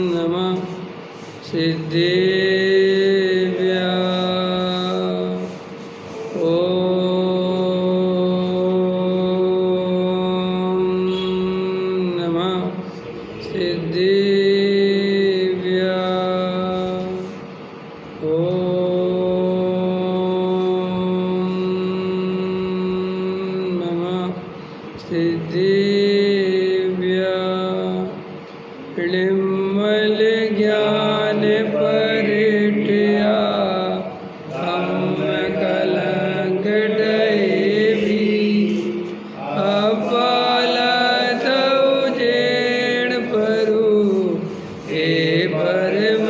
नमः सिद्धेभ्यः। नमः सिद्धेभ्यः। नमः सिद्धेभ्यः। निर्मल ज्ञान परिटया धम्म कलंक डैवी अपालत उजेण परु हे परम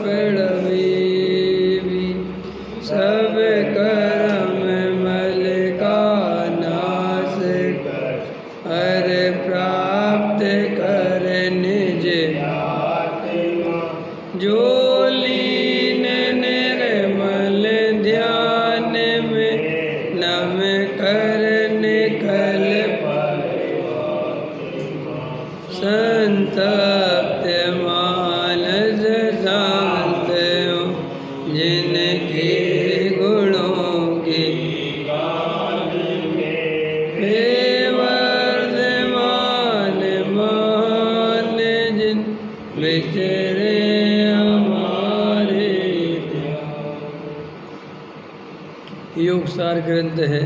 पड़वेवी सब कर्म मल का नाश हर प्राप्त कर निज जो लीन निर्मल ध्यान में नम कर निकल संतप्त मानस शांत जिनके गुणों की हे वर्धमान मान जिन विचरे हमारे। योग सार ग्रंथ है।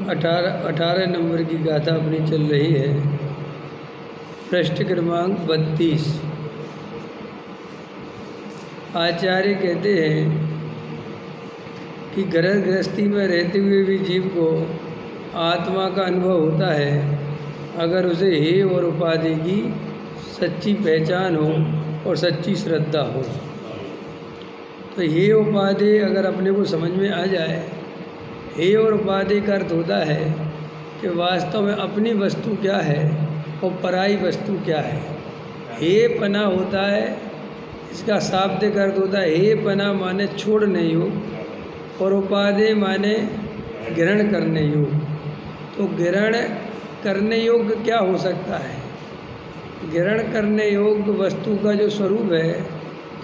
18 नंबर की गाथा अपनी चल रही है। पृष्ठ क्रमांक 32। आचार्य कहते हैं कि गृह गृहस्थी में रहते हुए भी जीव को आत्मा का अनुभव होता है अगर उसे हे और उपाधि की सच्ची पहचान हो और सच्ची श्रद्धा हो। तो हे उपाधि अगर अपने को समझ में आ जाए, हे और उपाधि का अर्थ होता है कि वास्तव में अपनी वस्तु क्या है और पराई वस्तु क्या है। हे पना होता है, इसका शाब्दिक अर्थ होता है हे पना माने छोड़ने योग और उपाधि माने ग्रहण करने योग। तो ग्रहण करने योग्य क्या हो सकता है? ग्रहण करने योग्य वस्तु का जो स्वरूप है,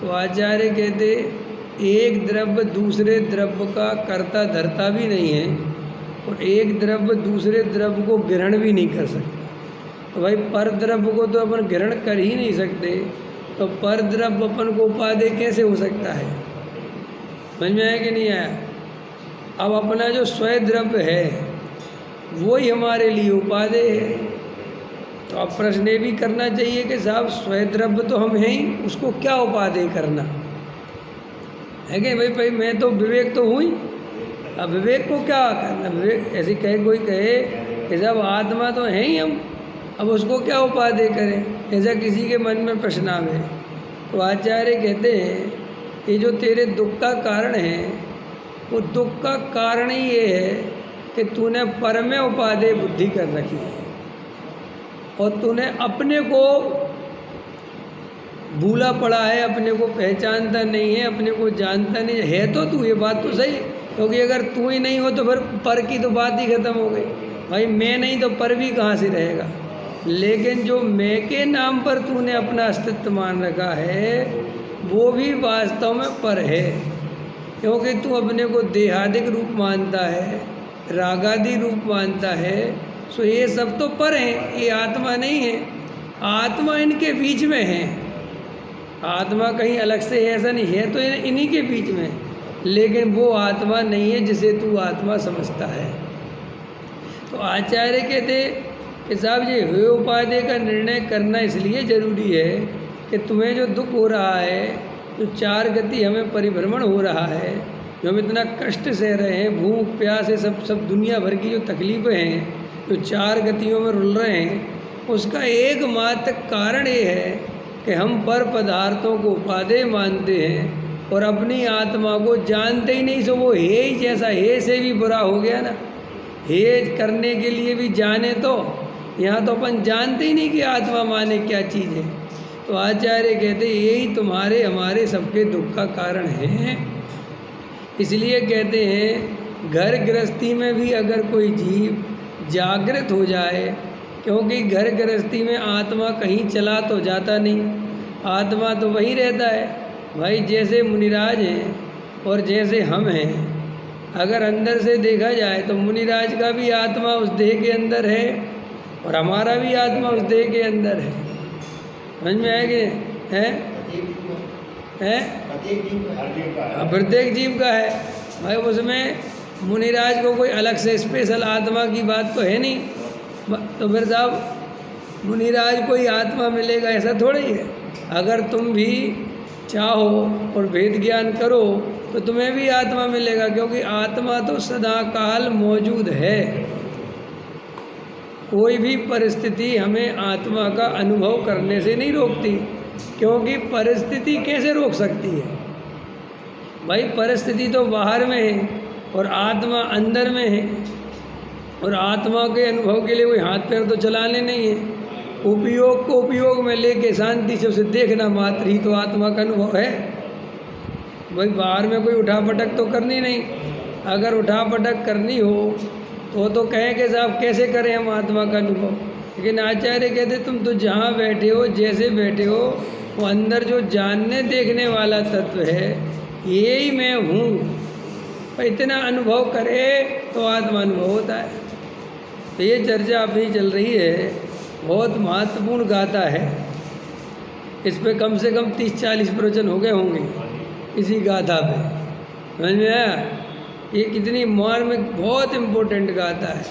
तो आचार्य कहते एक द्रव्य दूसरे द्रव्य का कर्ता धर्ता भी नहीं है और एक द्रव्य दूसरे द्रव्य को ग्रहण भी नहीं कर सकता। तो भाई पर द्रव्य को तो अपन ग्रहण कर ही नहीं सकते, तो पर द्रव्य अपन को उपादेय कैसे हो सकता है? समझ में आया कि नहीं आया? अब अपना जो स्वयं द्रव्य है वो ही हमारे लिए उपादेय है। तो अब प्रश्न ये भी करना चाहिए कि साहब स्वयं द्रव्य तो हम हैं ही, उसको क्या उपादेय करना है? कि भाई मैं तो विवेक तो हुई, अब विवेक को क्या करना? विवेक ऐसे कहे कोई कहे कि साहब आत्मा तो है ही हम, अब उसको क्या उपादेय करें? ऐसा किसी के मन में प्रश्न आवे तो आचार्य कहते हैं कि जो तेरे दुख का कारण है वो दुख का कारण ही ये है कि तूने पर में उपादेय बुद्धि कर रखी है और तूने अपने को भूला पड़ा है, अपने को पहचानता नहीं है, अपने को जानता नहीं है। तो तू, ये बात तो सही, क्योंकि अगर तू ही नहीं हो तो फिर पर की तो बात ही खत्म हो गई। भाई मैं नहीं तो पर भी कहाँ से रहेगा? लेकिन जो मैं के नाम पर तूने अपना अस्तित्व मान रखा है वो भी वास्तव में पर है, क्योंकि तू अपने को देहादिक रूप मानता है, रागादि रूप मानता है। सो ये सब तो पर हैं, ये आत्मा नहीं है। आत्मा इनके बीच में है, आत्मा कहीं अलग से है ऐसा नहीं है, तो इन्हीं के बीच में, लेकिन वो आत्मा नहीं है जिसे तू आत्मा समझता है। तो आचार्य कहते कि साहब ये हुए उपादेय का निर्णय करना इसलिए ज़रूरी है कि तुम्हें जो दुख हो रहा है, जो चार गति हमें परिभ्रमण हो रहा है, जो हम इतना कष्ट सह रहे हैं, भूख प्यास, सब दुनिया भर की जो तकलीफ़ें हैं, जो चार गतियों में रुल रहे हैं, उसका एकमात्र कारण ये है कि हम पर पदार्थों को उपादेय मानते हैं और अपनी आत्मा को जानते ही नहीं। सो वो हे ही जैसा हे से भी बुरा हो गया ना। हे करने के लिए भी जाने तो यहाँ तो अपन जानते ही नहीं कि आत्मा माने क्या चीज़ है। तो आचार्य कहते यही तुम्हारे हमारे सबके दुख का कारण है। इसलिए कहते हैं घर गृहस्थी में भी अगर कोई जीव जागृत हो जाए, क्योंकि घर गृहस्थी में आत्मा कहीं चला तो जाता नहीं, आत्मा तो वहीं रहता है। भाई जैसे मुनिराज हैं और जैसे हम हैं, अगर अंदर से देखा जाए तो मुनिराज का भी आत्मा उस देह के अंदर है और हमारा भी आत्मा उस देह के अंदर है। समझ में आएगी? है प्रत्येक जीव का है भाई। उसमें मुनिराज को कोई अलग से स्पेशल आत्मा की बात तो है नहीं। तो फिर साहब मुनिराज को ही आत्मा मिलेगा ऐसा थोड़ी है। अगर तुम भी चाहो और वेद ज्ञान करो तो तुम्हें भी आत्मा मिलेगा, क्योंकि आत्मा तो सदा काल मौजूद है। कोई भी परिस्थिति हमें आत्मा का अनुभव करने से नहीं रोकती, क्योंकि परिस्थिति कैसे रोक सकती है भाई? परिस्थिति तो बाहर में है और आत्मा अंदर में है, और आत्मा के अनुभव के लिए कोई हाथ पैर तो चलाने नहीं है। उपयोग को उपयोग में लेके शांति से उसे देखना मात्र ही तो आत्मा का अनुभव है भाई। बाहर में कोई उठापटक तो करनी नहीं। अगर उठापटक करनी हो तो कहें कि साहब कैसे करें हम आत्मा का अनुभव। लेकिन आचार्य कहते तुम तो जहाँ बैठे हो, जैसे बैठे हो, वो अंदर जो जानने देखने वाला तत्व है यही मैं हूँ। इतना अनुभव करे तो आत्मा अनुभव होता है। तो ये चर्चा अभी चल रही है, बहुत महत्वपूर्ण गाथा है। इस पे कम से कम 30-40 प्रवचन हो गए होंगे इसी गाथा पे। समझ में आया? ये कितनी मार्मिक बहुत इम्पोर्टेंट गाथा है,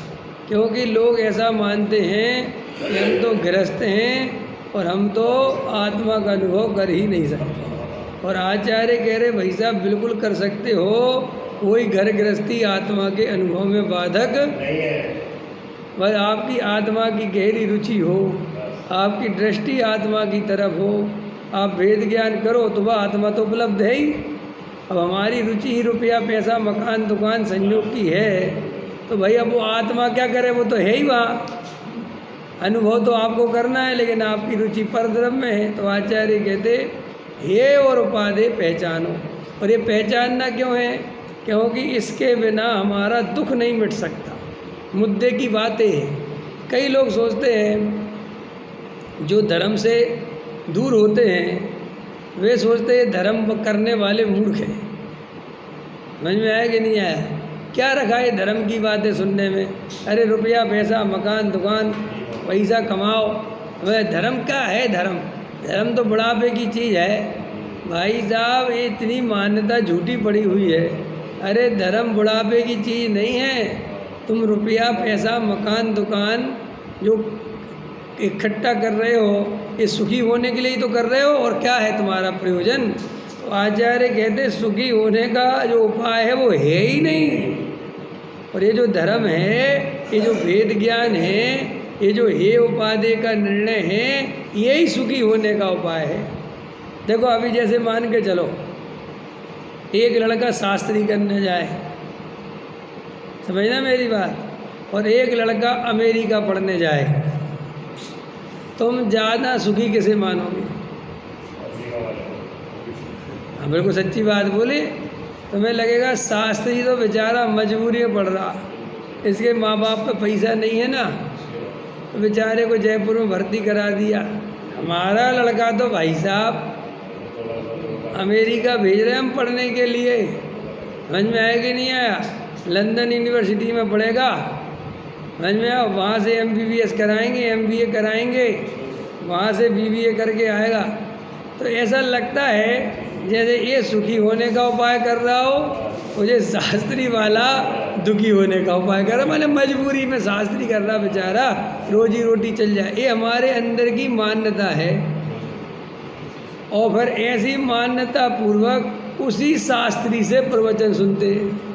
क्योंकि लोग ऐसा मानते हैं कि हम तो गृहस्थ हैं और हम तो आत्मा का अनुभव कर ही नहीं सकते। और आचार्य कह रहे भाई साहब बिल्कुल कर सकते हो। कोई घर गृहस्थी आत्मा के अनुभव में बाधक नहीं है। बस आपकी आत्मा की गहरी रुचि हो, आपकी दृष्टि आत्मा की तरफ हो, आप वेद ज्ञान करो तो वह आत्मा तो उपलब्ध है ही। अब हमारी रुचि ही रुपया पैसा मकान दुकान संयोग की है, तो भाई अब वो आत्मा क्या करे, वो तो है ही वहाँ। अनुभव तो आपको करना है, लेकिन आपकी रुचि परद्रव्य में है। तो आचार्य कहते हे और उपाधि पहचानो। और ये पहचानना क्यों है? क्योंकि इसके बिना हमारा दुख नहीं मिट सकता। मुद्दे की बातें हैं। कई लोग सोचते हैं जो धर्म से दूर होते हैं वे सोचते हैं धर्म करने वाले मूर्ख हैं। समझ में आया कि नहीं आया? क्या रखा है धर्म की बातें सुनने में? अरे रुपया पैसा मकान दुकान पैसा कमाओ, वह धर्म क्या है? धर्म तो बुढ़ापे की चीज़ है भाई साहब। ये इतनी मान्यता झूठी पड़ी हुई है। अरे धर्म बुढ़ापे की चीज़ नहीं है। तुम रुपया पैसा मकान दुकान जो इकट्ठा कर रहे हो, ये सुखी होने के लिए ही तो कर रहे हो। और क्या है तुम्हारा प्रयोजन? तो आचार्य कहते सुखी होने का जो उपाय है वो है ही नहीं। और ये जो धर्म है, ये जो वेद ज्ञान है, ये जो हे उपाधि का निर्णय है, यही सुखी होने का उपाय है। देखो अभी जैसे मान के चलो एक लड़का शास्त्री करने जाए, समझना मेरी बात, और एक लड़का अमेरिका पढ़ने जाए, तुम ज़्यादा सुखी किसे मानोगे? हाँ बिल्कुल सच्ची बात बोले। तुम्हें लगेगा शास्त्री तो बेचारा मजबूरी में पढ़ रहा, इसके माँ बाप पे पैसा नहीं है ना, तो बेचारे को जयपुर में भर्ती करा दिया। हमारा लड़का तो भाई साहब अमेरिका भेज रहे हैं हम पढ़ने के लिए। समझ में आया कि नहीं आया? लंदन यूनिवर्सिटी में पढ़ेगा, समझ में आया? वहाँ से MBBS कराएंगे, MBA कराएंगे, वहाँ से BBA करके आएगा। तो ऐसा लगता है जैसे ये सुखी होने का उपाय कर रहा हो, मुझे शास्त्री वाला दुखी होने का उपाय कर रहा। मैंने मजबूरी में शास्त्री कर रहा बेचारा, रोजी रोटी चल जाए। ये हमारे अंदर की मान्यता है। और फिर ऐसी मान्यता पूर्वक उसी शास्त्री से प्रवचन सुनते हैं।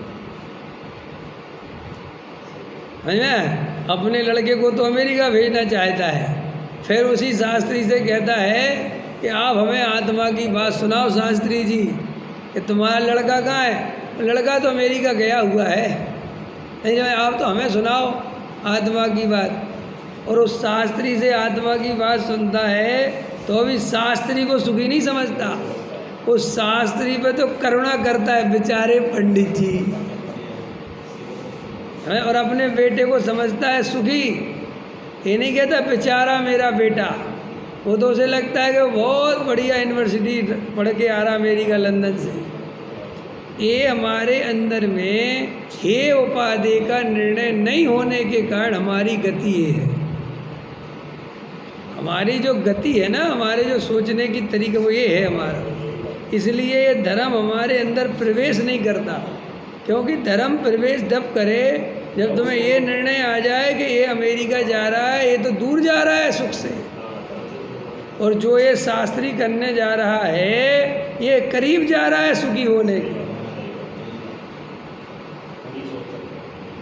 अपने लड़के को तो अमेरिका भेजना चाहता है, फिर उसी शास्त्री से कहता है कि आप हमें आत्मा की बात सुनाओ शास्त्री जी, कि तुम्हारा लड़का कहाँ है? लड़का तो अमेरिका गया हुआ है। नहीं आप तो हमें सुनाओ आत्मा की बात। और उस शास्त्री से आत्मा की बात सुनता है तो अभी शास्त्री को सुखी नहीं समझता, उस शास्त्री पे तो करुणा करता है। बेचारे पंडित जी और अपने बेटे को समझता है सुखी। ये नहीं कहता बेचारा मेरा बेटा, वो तो उसे लगता है कि वो बहुत बढ़िया यूनिवर्सिटी पढ़ के आ रहा अमेरिका लंदन से। ये हमारे अंदर में हे उपादेय का निर्णय नहीं होने के कारण हमारी गति ये है। हमारी जो गति है ना, हमारे जो सोचने की तरीका वो ये है हमारा। इसलिए ये धर्म हमारे अंदर प्रवेश नहीं करता, क्योंकि धर्म प्रवेश जब करे जब तुम्हें ये निर्णय आ जाए कि ये अमेरिका जा रहा है, ये तो दूर जा रहा है सुख से, और जो ये शास्त्री करने जा रहा है ये करीब जा रहा है सुखी होने के।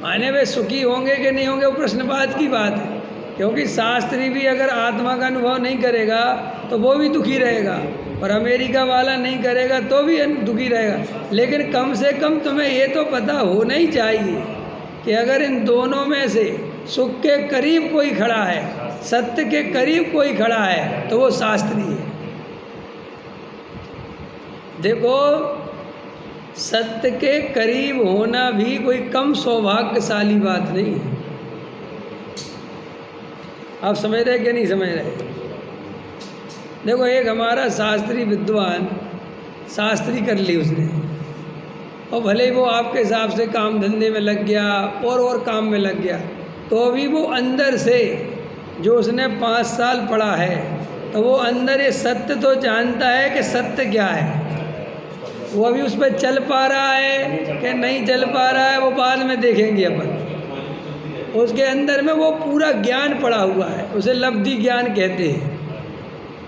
माने वे सुखी होंगे कि नहीं होंगे वो प्रश्नवाद की बात है, क्योंकि शास्त्री भी अगर आत्मा का अनुभव नहीं करेगा तो वो भी दुखी रहेगा, और अमेरिका वाला नहीं करेगा तो भी दुखी रहेगा। लेकिन कम से कम तुम्हें ये तो पता होना ही चाहिए कि अगर इन दोनों में से सुख के करीब कोई खड़ा है, सत्य के करीब कोई खड़ा है, तो वो शास्त्री है। देखो, सत्य के करीब होना भी कोई कम सौभाग्यशाली बात नहीं है। आप समझ रहे कि नहीं समझ रहे? देखो, एक हमारा शास्त्री विद्वान शास्त्री कर ली उसने, और भले ही वो आपके हिसाब से काम धंधे में लग गया और काम में लग गया, तो अभी वो अंदर से जो उसने 5 साल पढ़ा है, तो वो अंदर ये सत्य तो जानता है कि सत्य क्या है। वो अभी उस पर चल पा रहा है कि नहीं चल पा रहा है वो बाद में देखेंगे अपन। उसके अंदर में वो पूरा ज्ञान पड़ा हुआ है, उसे लब्धि ज्ञान कहते हैं।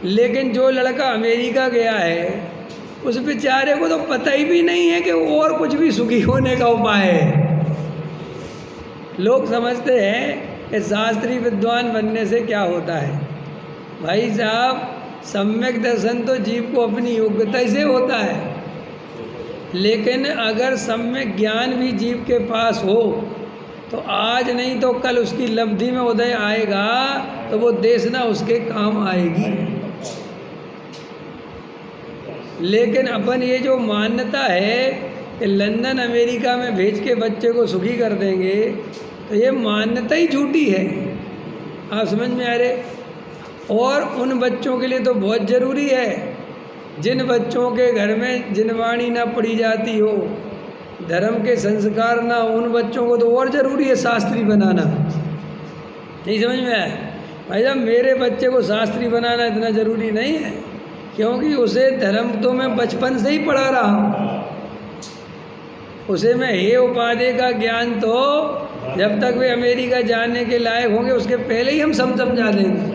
लेकिन जो लड़का अमेरिका गया है उस बेचारे को तो पता ही भी नहीं है कि और कुछ भी सुखी होने का उपाय है। लोग समझते हैं कि शास्त्री विद्वान बनने से क्या होता है। भाई साहब, सम्यक दर्शन तो जीव को अपनी योग्यता से होता है, लेकिन अगर सम्यक ज्ञान भी जीव के पास हो तो आज नहीं तो कल उसकी लब्धि में उदय आएगा, तो वो देशना उसके काम आएगी। लेकिन अपन ये जो मान्यता है कि लंदन अमेरिका में भेज के बच्चे को सुखी कर देंगे, तो ये मान्यता ही झूठी है। आप समझ में आ रहे? और उन बच्चों के लिए तो बहुत ज़रूरी है जिन बच्चों के घर में जिनवाणी ना पढ़ी जाती हो, धर्म के संस्कार ना, उन बच्चों को तो और ज़रूरी है शास्त्री बनाना। नहीं समझ में आया? भाई साहब, मेरे बच्चे को शास्त्री बनाना इतना ज़रूरी नहीं है, क्योंकि उसे धर्म तो मैं बचपन से ही पढ़ा रहा हूँ। उसे मैं हे उपादेय का ज्ञान तो जब तक वे अमेरिका जाने के लायक होंगे उसके पहले ही हम समझा देंगे।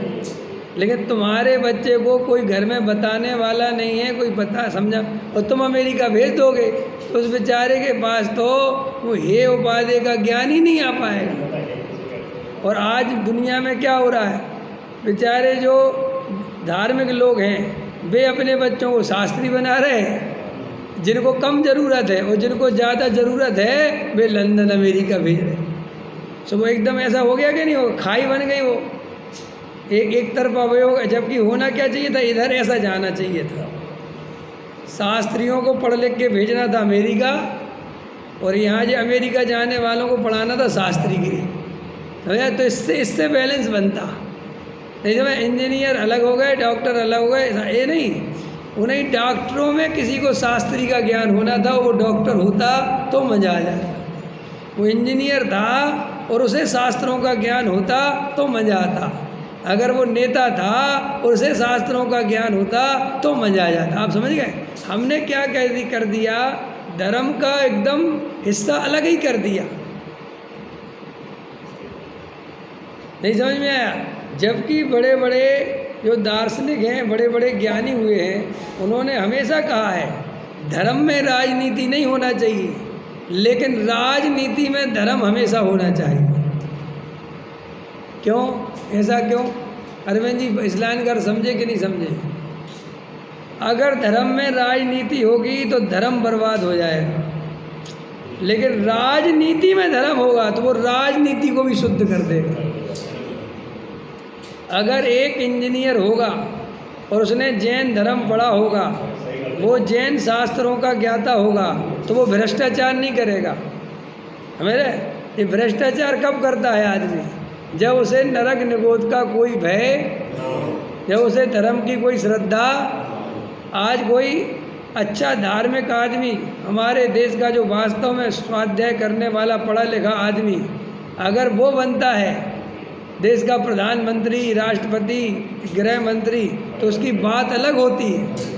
लेकिन तुम्हारे बच्चे को कोई घर में बताने वाला नहीं है, कोई बता समझा, और तुम अमेरिका भेज दोगे तो उस बेचारे के पास तो वो हे उपादेय का ज्ञान ही नहीं आ पाएगा। और आज दुनिया में क्या हो रहा है, बेचारे जो धार्मिक लोग हैं वे अपने बच्चों को शास्त्री बना रहे हैं, जिनको कम ज़रूरत है, और जिनको ज़्यादा ज़रूरत है वे लंदन अमेरिका भेज रहे हैं। सो वो एकदम ऐसा हो गया कि नहीं, वो खाई बन गई। वो एक तरफा वो, जबकि होना क्या चाहिए था, इधर ऐसा जाना चाहिए था। शास्त्रियों को पढ़ लिख के भेजना था अमेरिका, और यहाँ जो अमेरिका जाने वालों को पढ़ाना था शास्त्रीगिरी। तो इससे बैलेंस बनता। नहीं तो इंजीनियर अलग हो गए, डॉक्टर अलग हो गए, ये नहीं। उन्हें डॉक्टरों में किसी को शास्त्री का ज्ञान होना था, वो डॉक्टर होता तो मजा आ जाता। वो इंजीनियर था और उसे शास्त्रों का ज्ञान होता तो मजा आता। अगर वो नेता था और उसे शास्त्रों का ज्ञान होता तो मजा आ जाता। आप समझ गए? हमने क्या कर दिया, धर्म का एकदम हिस्सा अलग ही कर दिया। नहीं समझ में आया? जबकि बड़े बड़े जो दार्शनिक हैं, बड़े बड़े ज्ञानी हुए हैं, उन्होंने हमेशा कहा है धर्म में राजनीति नहीं होना चाहिए, लेकिन राजनीति में धर्म हमेशा होना चाहिए। क्यों? ऐसा क्यों? अरविंद जी इस्लामगर समझे कि नहीं समझे? अगर धर्म में राजनीति होगी तो धर्म बर्बाद हो जाएगा, लेकिन राजनीति में धर्म होगा तो वो राजनीति को भी शुद्ध कर देगा। अगर एक इंजीनियर होगा और उसने जैन धर्म पढ़ा होगा, वो जैन शास्त्रों का ज्ञाता होगा, तो वो भ्रष्टाचार नहीं करेगा। हमें ये भ्रष्टाचार कब करता है आदमी? जब उसे नरक निगोद का कोई भय, जब उसे धर्म की कोई श्रद्धा। आज कोई अच्छा धार्मिक आदमी, हमारे देश का जो वास्तव में स्वाध्याय करने वाला पढ़ा लिखा आदमी, अगर वो बनता है देश का प्रधानमंत्री, राष्ट्रपति, गृह मंत्री, तो उसकी बात अलग होती है।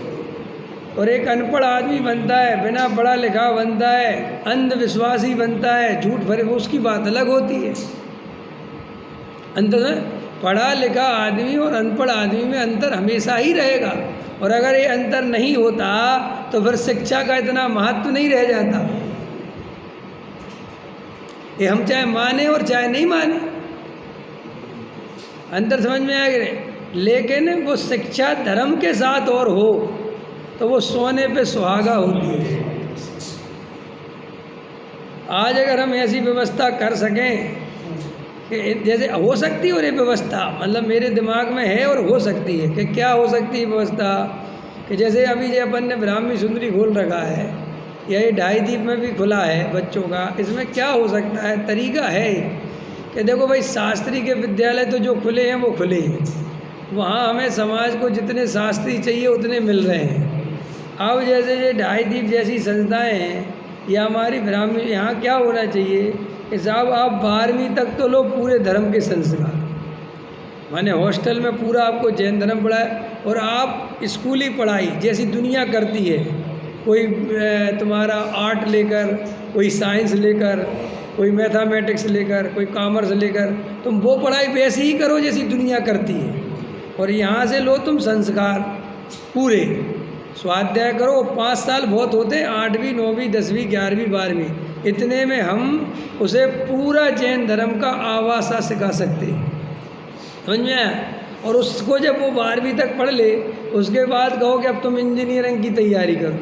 और एक अनपढ़ आदमी बनता है, बिना पढ़ा लिखा बनता है, अंधविश्वासी बनता है, झूठ भरे, वो उसकी बात अलग होती है। अंतर में पढ़ा लिखा आदमी और अनपढ़ आदमी में अंतर हमेशा ही रहेगा। और अगर ये अंतर नहीं होता तो फिर शिक्षा का इतना महत्व नहीं रह जाता। ये हम चाहे माने और चाहे नहीं माने, अंतर समझ में आ गए। लेकिन वो शिक्षा धर्म के साथ और हो तो वो सोने पे सुहागा होती है। आज अगर हम ऐसी व्यवस्था कर सकें कि जैसे हो सकती है, और ये व्यवस्था मतलब मेरे दिमाग में है और हो सकती है कि क्या हो सकती है व्यवस्था, कि जैसे अभी जो अपन ने ब्राह्मी सुंदरी खोल रखा है, या ये ढाई दीप में भी खुला है बच्चों का, इसमें क्या हो सकता है? तरीका है कि देखो भाई, शास्त्री के विद्यालय तो जो खुले हैं वो खुले हैं, वहाँ हमें समाज को जितने शास्त्री चाहिए उतने मिल रहे हैं। अब जैसे ये ढाई दीप जैसी संस्थाएं हैं या हमारी ब्राह्मी, यहाँ क्या होना चाहिए कि साहब आप 12वीं तक तो लो पूरे धर्म के संस्कार, माने हॉस्टल में पूरा आपको जैन धर्म पढ़ाए, और आप स्कूली पढ़ाई जैसी दुनिया करती है, कोई तुम्हारा आर्ट लेकर, कोई साइंस लेकर, कोई मैथमेटिक्स लेकर, कोई कॉमर्स लेकर, तुम वो पढ़ाई वैसी ही करो जैसी दुनिया करती है। और यहाँ से लो तुम संस्कार पूरे, स्वाध्याय करो। 5 साल बहुत होते हैं, 8वीं 9वीं 10वीं 11वीं 12वीं, इतने में हम उसे पूरा जैन धर्म का आवासा सिखा सकते हैं, समझ में आया? और उसको जब वो 12वीं तक पढ़ ले, उसके बाद कहो कि अब तुम इंजीनियरिंग की तैयारी करो,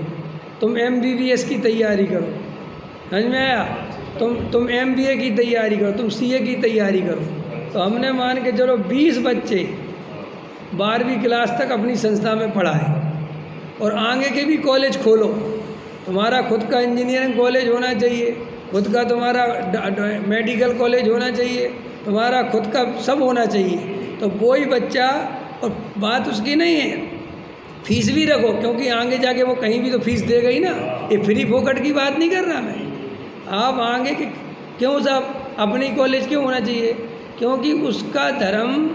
तुम MBBS की तैयारी करो, समझ में आया? तुम MBA की तैयारी करो, तुम CA की तैयारी करो। तो हमने मान के चलो 20 बच्चे 12वीं क्लास तक अपनी संस्था में पढ़ाए, और आगे के भी कॉलेज खोलो। तुम्हारा खुद का इंजीनियरिंग कॉलेज होना चाहिए, खुद का तुम्हारा मेडिकल कॉलेज होना चाहिए, तुम्हारा खुद का सब होना चाहिए। तो वही बच्चा, और बात उसकी नहीं है फीस भी रखो, क्योंकि आगे जाके वो कहीं भी तो फीस देगा ही ना। ये फ्री फोकट की बात नहीं कर रहा मैं। आप आगे के क्यों साहब अपनी कॉलेज क्यों होना चाहिए? क्योंकि उसका धर्म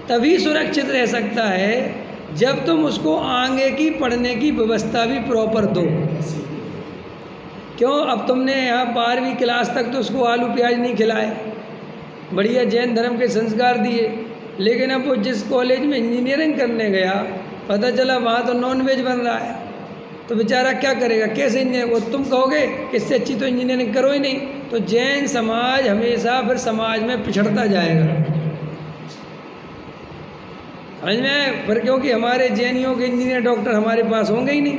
तभी सुरक्षित रह सकता है जब तुम उसको आगे की पढ़ने की व्यवस्था भी प्रॉपर दो। क्यों? अब तुमने यहाँ 12वीं क्लास तक तो उसको आलू प्याज नहीं खिलाए, बढ़िया जैन धर्म के संस्कार दिए, लेकिन अब वो जिस कॉलेज में इंजीनियरिंग करने गया, पता चला वहाँ तो नॉनवेज बन रहा है, तो बेचारा क्या करेगा? कैसे इंजीनियर? वो तुम कहोगे कि इससे अच्छी तो इंजीनियरिंग करो ही नहीं। तो जैन समाज हमेशा फिर समाज में पिछड़ता जाएगा, समझ में? पर क्योंकि हमारे जैनियों के इंजीनियर डॉक्टर हमारे पास होंगे ही नहीं,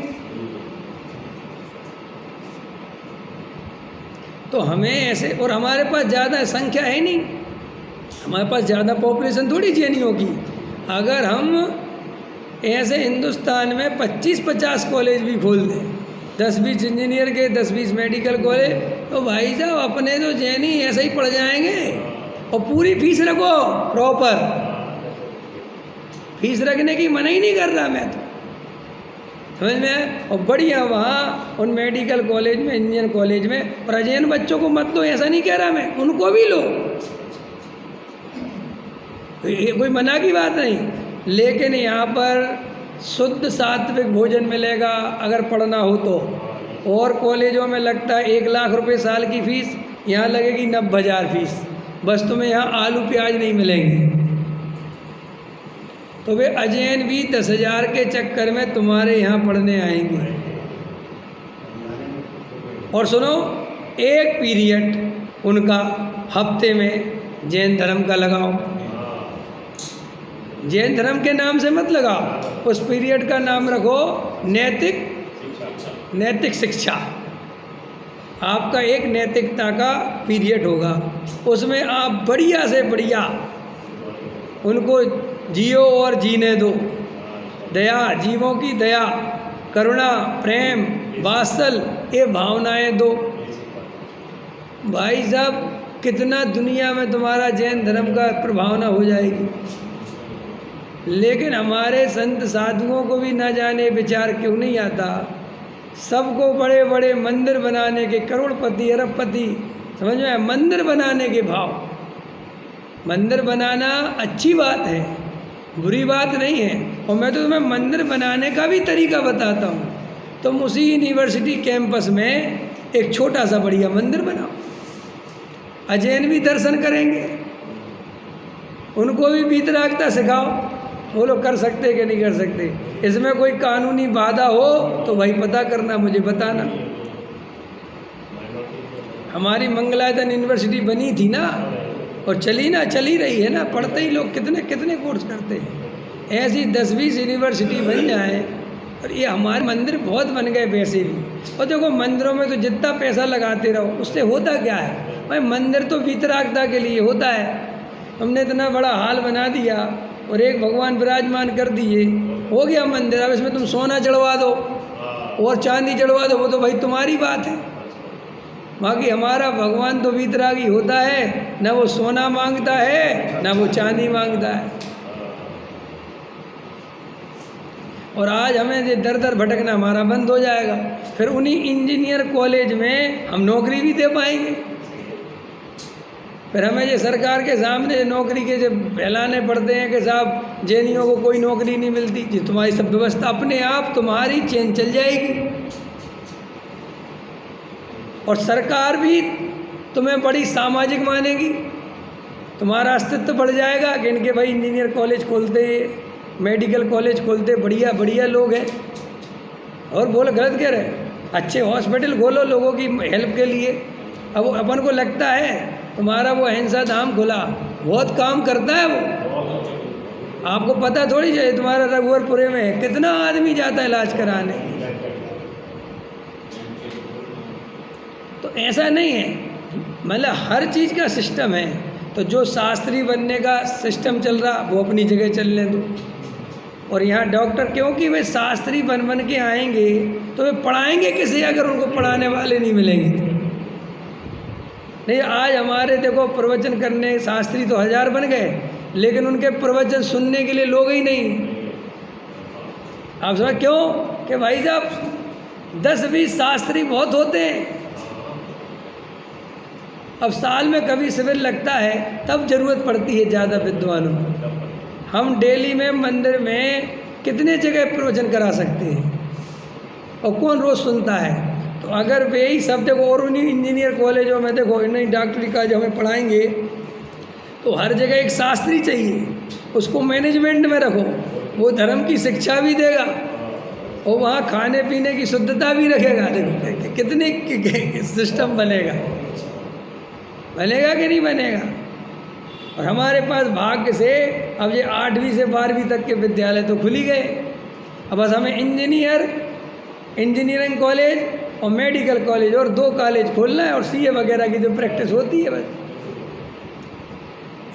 तो हमें ऐसे, और हमारे पास ज़्यादा संख्या है नहीं, हमारे पास ज़्यादा पॉपुलेशन थोड़ी जैनियों की। अगर हम ऐसे हिंदुस्तान में 25-50 कॉलेज भी खोल दें, 10-20 इंजीनियर के, 10-20 मेडिकल कॉलेज, तो भाई साहब अपने तो जैनी ऐसे ही पढ़ जाएंगे। और पूरी फीस रखो प्रॉपर, फीस रखने की मना ही नहीं कर रहा मैं तो, समझ में? और बढ़िया वहाँ उन मेडिकल कॉलेज में, इंजीनियर कॉलेज में, और अजैन बच्चों को मत लो, ऐसा नहीं कह रहा मैं, उनको भी लो, ये कोई मना की बात नहीं। लेकिन यहाँ पर शुद्ध सात्विक भोजन मिलेगा अगर पढ़ना हो तो। और कॉलेजों में लगता है 1 लाख रुपए साल की फ़ीस, यहाँ लगेगी 90,000 फीस, बस तुम्हें यहाँ आलू प्याज नहीं मिलेंगे। तो वे अजैन भी 10,000 के चक्कर में तुम्हारे यहाँ पढ़ने आएंगे। और सुनो, एक पीरियड उनका हफ्ते में जैन धर्म का लगाओ, जैन धर्म के नाम से मत लगाओ, उस पीरियड का नाम रखो नैतिक शिक्षा। आपका एक नैतिकता का पीरियड होगा, उसमें आप बढ़िया से बढ़िया उनको जियो और जीने दो। दया, जीवों की दया, करुणा, प्रेम, वात्सल, ये भावनाएं दो। भाई साहब कितना दुनिया में तुम्हारा जैन धर्म का प्रभावना हो जाएगी। लेकिन हमारे संत साधुओं को भी न जाने विचार क्यों नहीं आता, सबको बड़े बड़े मंदिर बनाने के, करोड़पति अरबपति, समझ में आया, मंदिर बनाने के भाव। मंदिर बनाना अच्छी बात है, बुरी बात नहीं है। और मैं तो तुम्हें मंदिर बनाने का भी तरीका बताता हूँ। तुम उसी यूनिवर्सिटी कैंपस में एक छोटा सा बढ़िया मंदिर बनाओ, अजैन भी दर्शन करेंगे, उनको भी वीतरागता सिखाओ, वो लोग कर सकते कि नहीं कर सकते। इसमें कोई कानूनी बाधा हो तो भाई पता करना, मुझे बताना। हमारी मंगलायतन यूनिवर्सिटी बनी थी ना, और चली रही है ना, पढ़ते ही लोग कितने कितने कोर्स करते हैं। ऐसी 10-20 यूनिवर्सिटी बन जाए। और ये हमारे मंदिर बहुत बन गए वैसे भी। और देखो मंदिरों में तो जितना पैसा लगाते रहो उससे होता क्या है भाई, मंदिर तो वीतरागता के लिए होता है। हमने इतना बड़ा हाल बना दिया और एक भगवान विराजमान कर दिए, हो गया मंदिर। अब इसमें तुम सोना चढ़वा दो और चांदी चढ़वा दो, वो तो भाई तुम्हारी बात है। बाकी हमारा भगवान तो वीतरागी होता है, ना वो सोना मांगता है ना वो चांदी मांगता है। और आज हमें ये दर दर भटकना हमारा बंद हो जाएगा, फिर उन्हीं इंजीनियर कॉलेज में हम नौकरी भी दे पाएंगे। फिर हमें ये सरकार के सामने नौकरी के जब फैलाने पड़ते हैं कि साहब जैनियों को कोई नौकरी नहीं मिलती, जी तुम्हारी सब व्यवस्था अपने आप तुम्हारी चेन चल जाएगी। और सरकार भी तुम्हें बड़ी सामाजिक मानेगी, तुम्हारा अस्तित्व बढ़ जाएगा कि इनके भाई इंजीनियर कॉलेज खोलते, मेडिकल कॉलेज खोलते, बढ़िया बढ़िया लोग हैं। और बोलो गलत कह रहे हैं, अच्छे हॉस्पिटल खोलो लोगों की हेल्प के लिए। अब अपन को लगता है तुम्हारा वो अहिंसा धाम खुला, बहुत काम करता है वो, आपको पता थोड़ी चाहिए। तुम्हारा रघुवरपुरे में कितना आदमी जाता है इलाज कराने। तो ऐसा नहीं है, मतलब हर चीज़ का सिस्टम है। तो जो शास्त्री बनने का सिस्टम चल रहा वो अपनी जगह चलने दो। और यहाँ डॉक्टर, क्योंकि वे शास्त्री बन के आएंगे तो वे पढ़ाएंगे किसे अगर उनको पढ़ाने वाले नहीं मिलेंगे तो। नहीं, आज हमारे देखो प्रवचन करने शास्त्री तो 1000 बन गए, लेकिन उनके प्रवचन सुनने के लिए लोग ही नहीं। आप समझ क्यों कि भाई साहब 10-20 शास्त्री बहुत होते हैं। अब साल में कभी शिविर लगता है तब जरूरत पड़ती है ज़्यादा विद्वानों। हम डेली में मंदिर में कितने जगह प्रवचन करा सकते हैं और कौन रोज़ सुनता है। तो अगर वे ही सब देखो, और उन्हीं इंजीनियर कॉलेजों में देखो, इन्हीं डॉक्टरी का जो हमें पढ़ाएंगे तो हर जगह एक शास्त्री चाहिए, उसको मैनेजमेंट में रखो, वो धर्म की शिक्षा भी देगा और वहाँ खाने पीने की शुद्धता भी रखेगा। देखो कितने सिस्टम बनेगा कि नहीं बनेगा। और हमारे पास भाग्य से अब ये 8वीं से 12वीं तक के विद्यालय तो खुल ही गए। अब बस हमें इंजीनियरिंग कॉलेज और मेडिकल कॉलेज और 2 कॉलेज खोलना है, और सीए वगैरह की जो प्रैक्टिस होती है बस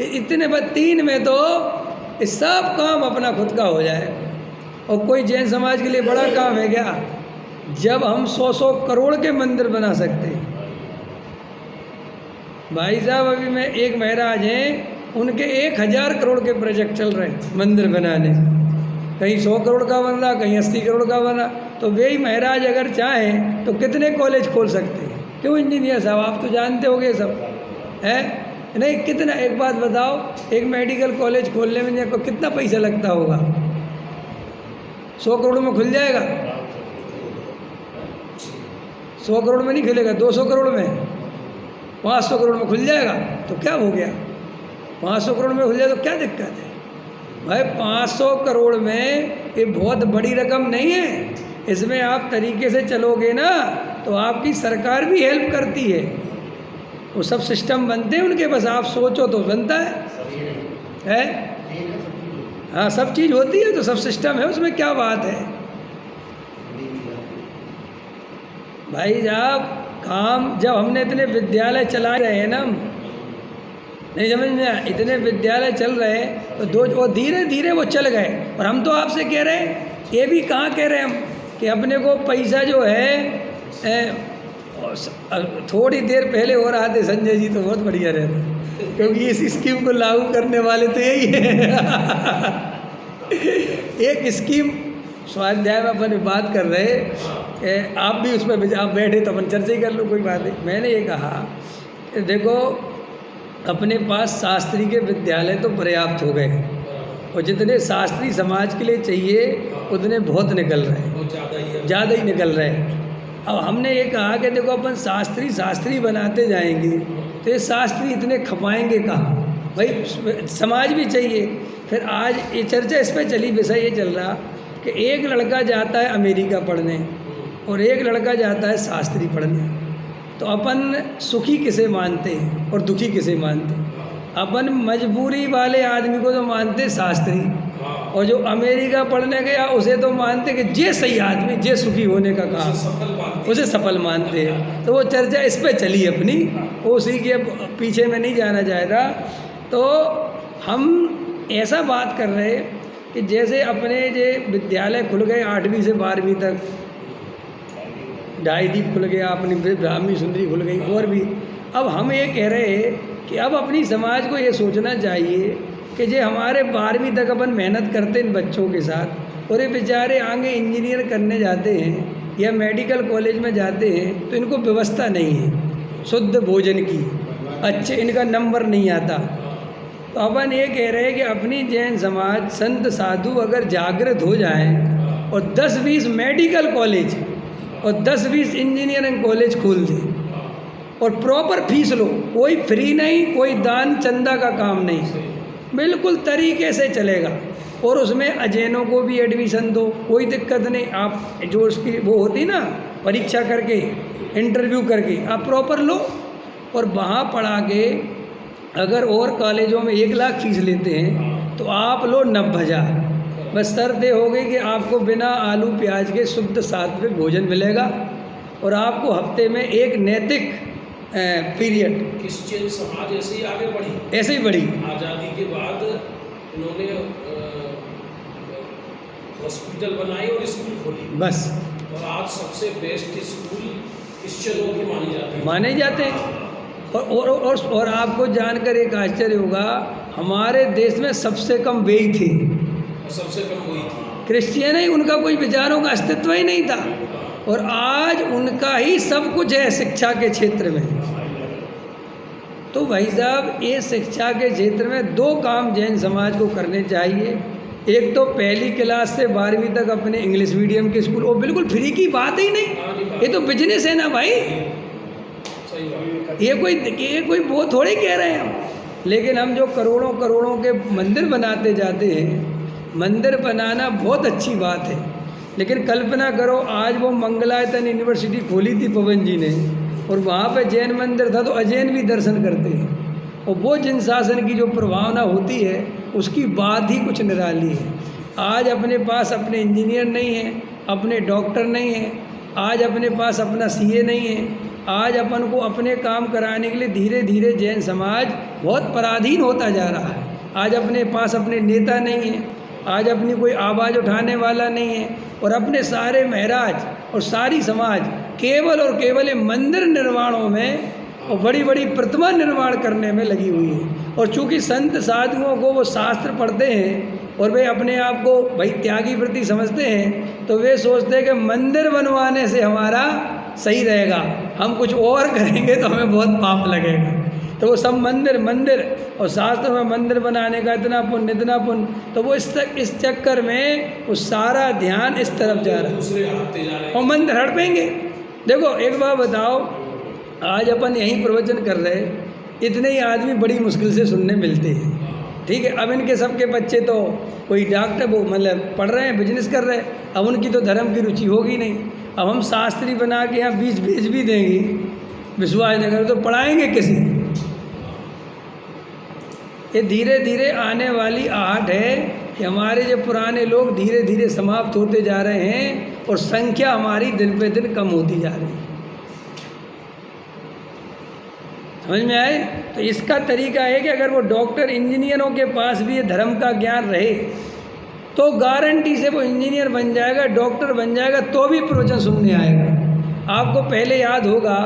इतने, बस 3 में तो इस सब काम अपना खुद का हो जाए। और कोई जैन समाज के लिए बड़ा काम है क्या जब हम 100 करोड़ के मंदिर बना सकते हैं। भाई साहब अभी मैं एक महाराज हैं, उनके 1000 करोड़ के प्रोजेक्ट चल रहे हैं मंदिर बनाने, कहीं 100 करोड़ का बन रहा, कहीं 80 करोड़ का बना। तो वे ही महाराज अगर चाहें तो कितने कॉलेज खोल सकते हैं। क्यों इंजीनियर साहब, आप तो जानते होंगे सब है नहीं। कितना, एक बात बताओ, एक मेडिकल कॉलेज खोलने में कितना पैसा लगता होगा? 100 करोड़ में खुल जाएगा? 100 करोड़ में नहीं खुलेगा, 200 करोड़ में, 500 करोड़ में खुल जाएगा। तो क्या हो गया, 500 करोड़ में खुल जाए तो क्या दिक्कत है भाई। 500 करोड़ में ये बहुत बड़ी रकम नहीं है। इसमें आप तरीके से चलोगे ना तो आपकी सरकार भी हेल्प करती है, वो सब सिस्टम बनते हैं उनके, बस आप सोचो तो बनता है? हाँ, सब चीज़ होती है तो सब सिस्टम है, उसमें क्या बात है भाई साहब। काम जब हमने इतने विद्यालय चला रहे हैं ना, नहीं समझ में आया, इतने विद्यालय चल रहे हैं तो धीरे धीरे वो चल गए। और हम तो आपसे कह रहे हैं, ये भी कहाँ कह रहे हैं हम कि अपने को पैसा जो है और थोड़ी देर पहले हो रहा थे संजय जी तो बहुत बढ़िया रहते, क्योंकि इस स्कीम को लागू करने वाले तो यही है। एक स्कीम स्वाध्याय में अपन बात कर रहे, आप भी उसमें आप बैठे तो अपन चर्चा ही कर लो, कोई बात नहीं। मैंने ये कहा कि देखो अपने पास शास्त्री के विद्यालय तो पर्याप्त हो गए, और जितने शास्त्री समाज के लिए चाहिए उतने बहुत निकल रहे हैं, ज़्यादा ही निकल रहे हैं। अब हमने ये कहा कि देखो अपन शास्त्री बनाते जाएंगे तो ये शास्त्री इतने खपाएंगे कहाँ, भाई समाज भी चाहिए। फिर आज ये चर्चा इस पर चली, विषय ये चल रहा कि एक लड़का जाता है अमेरिका पढ़ने और एक लड़का जाता है शास्त्री पढ़ने, तो अपन सुखी किसे मानते हैं और दुखी किसे मानते हैं? अपन मजबूरी वाले आदमी को तो मानते शास्त्री, और जो अमेरिका पढ़ने गया उसे तो मानते कि जे सही आदमी, जे सुखी होने का काम, उसे सफल मानते हैं। तो वो चर्चा इस पे चली अपनी, वो उसी के पीछे में नहीं जाना चाहता। तो हम ऐसा बात कर रहे कि जैसे अपने जे विद्यालय खुल गए 8वीं से 12वीं तक, ढाई दीप खुल गया, अपनी ब्राह्मी सुंदरी खुल गई, और भी। अब हम ये कह रहे हैं कि अब अपनी समाज को ये सोचना चाहिए कि जो हमारे 12वीं तक अपन मेहनत करते हैं इन बच्चों के साथ, और ये बेचारे आगे इंजीनियर करने जाते हैं या मेडिकल कॉलेज में जाते हैं, तो इनको व्यवस्था नहीं है शुद्ध भोजन की, अच्छे इनका नंबर नहीं आता। तो अपन ये कह रहे हैं कि अपनी जैन समाज संत साधु अगर जागृत हो जाएं और 10-20 मेडिकल कॉलेज और 10-20 इंजीनियरिंग कॉलेज खोल दें और प्रॉपर फीस लो, कोई फ्री नहीं, कोई दान चंदा का काम नहीं, बिल्कुल तरीके से चलेगा, और उसमें अजैनों को भी एडमिशन दो, कोई दिक्कत नहीं। आप जो उसकी वो होती ना परीक्षा करके, इंटरव्यू करके आप प्रॉपर लो, और वहाँ पढ़ा के अगर और कॉलेजों में 1 लाख फीस लेते हैं तो आप लो 90,000। बस शर्त ये हो गई कि आपको बिना आलू प्याज के शुद्ध सात्विक भोजन मिलेगा, और आपको हफ्ते में एक नैतिक पीरियड। क्रिश्चियन समाज ऐसे ही आगे बढ़ी, ऐसे ही बढ़ी। आज़ादी के बाद उन्होंने हॉस्पिटल बनाई और स्कूल खोली, बस। और आज सबसे बेस्ट स्कूल क्रिश्चियनों की माने जाते हैं। और आपको जानकर एक आश्चर्य होगा, हमारे देश में सबसे कम वे ही थे, सबसे कम वही थी, क्रिश्चियन ही, उनका कोई विचारों का अस्तित्व ही नहीं था, और आज उनका ही सब कुछ है शिक्षा के क्षेत्र में। तो भाई साहब, ये शिक्षा के क्षेत्र में 2 काम जैन समाज को करने चाहिए। एक तो पहली क्लास से 12वीं तक अपने इंग्लिश मीडियम के स्कूल, और बिल्कुल फ्री की बात ही नहीं, ये तो बिजनेस है ना भाई, ये कोई वो थोड़े कह रहे हैं हम। लेकिन हम जो करोड़ों करोड़ों के मंदिर बनाते जाते हैं, मंदिर बनाना बहुत अच्छी बात है, लेकिन कल्पना करो आज वो मंगलायतन यूनिवर्सिटी खोली थी पवन जी ने, और वहाँ पे जैन मंदिर था तो अजैन भी दर्शन करते हैं, और वो जिन शासन की जो प्रभावना होती है उसकी बात ही कुछ निराली है। आज अपने पास अपने इंजीनियर नहीं है, अपने डॉक्टर नहीं है, आज अपने पास अपना सीए नहीं है, आज अपन को अपने काम कराने के लिए धीरे धीरे जैन समाज बहुत पराधीन होता जा रहा है। आज अपने पास अपने नेता नहीं है, आज अपनी कोई आवाज़ उठाने वाला नहीं है, और अपने सारे महाराज और सारी समाज केवल और केवल मंदिर निर्माणों में और बड़ी बड़ी प्रतिमा निर्माण करने में लगी हुई है। और चूँकि संत साधुओं को वो शास्त्र पढ़ते हैं और वे अपने आप को भाई त्यागी वृत्ति समझते हैं, तो वे सोचते हैं कि मंदिर बनवाने से हमारा सही रहेगा, हम कुछ और करेंगे तो हमें बहुत पाप लगेगा। तो वो सब मंदिर मंदिर और शास्त्र में मंदिर बनाने का इतना पुण्य, तो वो इस चक्कर में वो सारा ध्यान इस तरफ जा रहा है और मंदिर हड़पेंगे। देखो एक बात बताओ, आज अपन यहीं प्रवचन कर रहे, इतने ही आदमी बड़ी मुश्किल से सुनने मिलते हैं, ठीक है। अब इनके सबके बच्चे तो कोई डॉक्टर वो मतलब पढ़ रहे हैं, बिजनेस कर रहे हैं, अब उनकी तो धर्म की रुचि होगी नहीं। अब हम शास्त्री बना के यहाँ बीज भेज भी देंगे विश्वास नगर, तो पढ़ाएंगे किसी? ये धीरे धीरे आने वाली आहट है कि हमारे जो पुराने लोग धीरे धीरे समाप्त होते जा रहे हैं और संख्या हमारी दिन पे दिन कम होती जा रही है। समझ में आए? तो इसका तरीका है कि अगर वो डॉक्टर इंजीनियरों के पास भी ये धर्म का ज्ञान रहे तो गारंटी से वो इंजीनियर बन जाएगा, डॉक्टर बन जाएगा, तो भी प्रवचन सुनने आएगा। आपको पहले याद होगा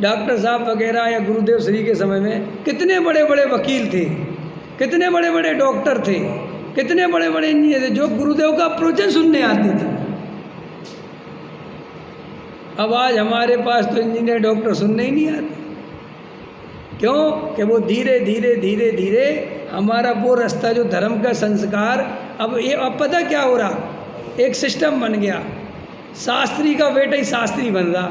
डॉक्टर साहब वगैरह या गुरुदेव श्री के समय में कितने बड़े बड़े वकील थे, कितने बड़े बड़े डॉक्टर थे, कितने बड़े बड़े इंजीनियर थे जो गुरुदेव का प्रवचन सुनने आते थे। अब आज हमारे पास तो इंजीनियर डॉक्टर सुनने ही नहीं आते। क्यों? कि वो धीरे धीरे धीरे धीरे हमारा वो रास्ता जो धर्म का संस्कार, अब पता क्या हो रहा, एक सिस्टम बन गया, शास्त्री का बेटा ही शास्त्री बन रहा।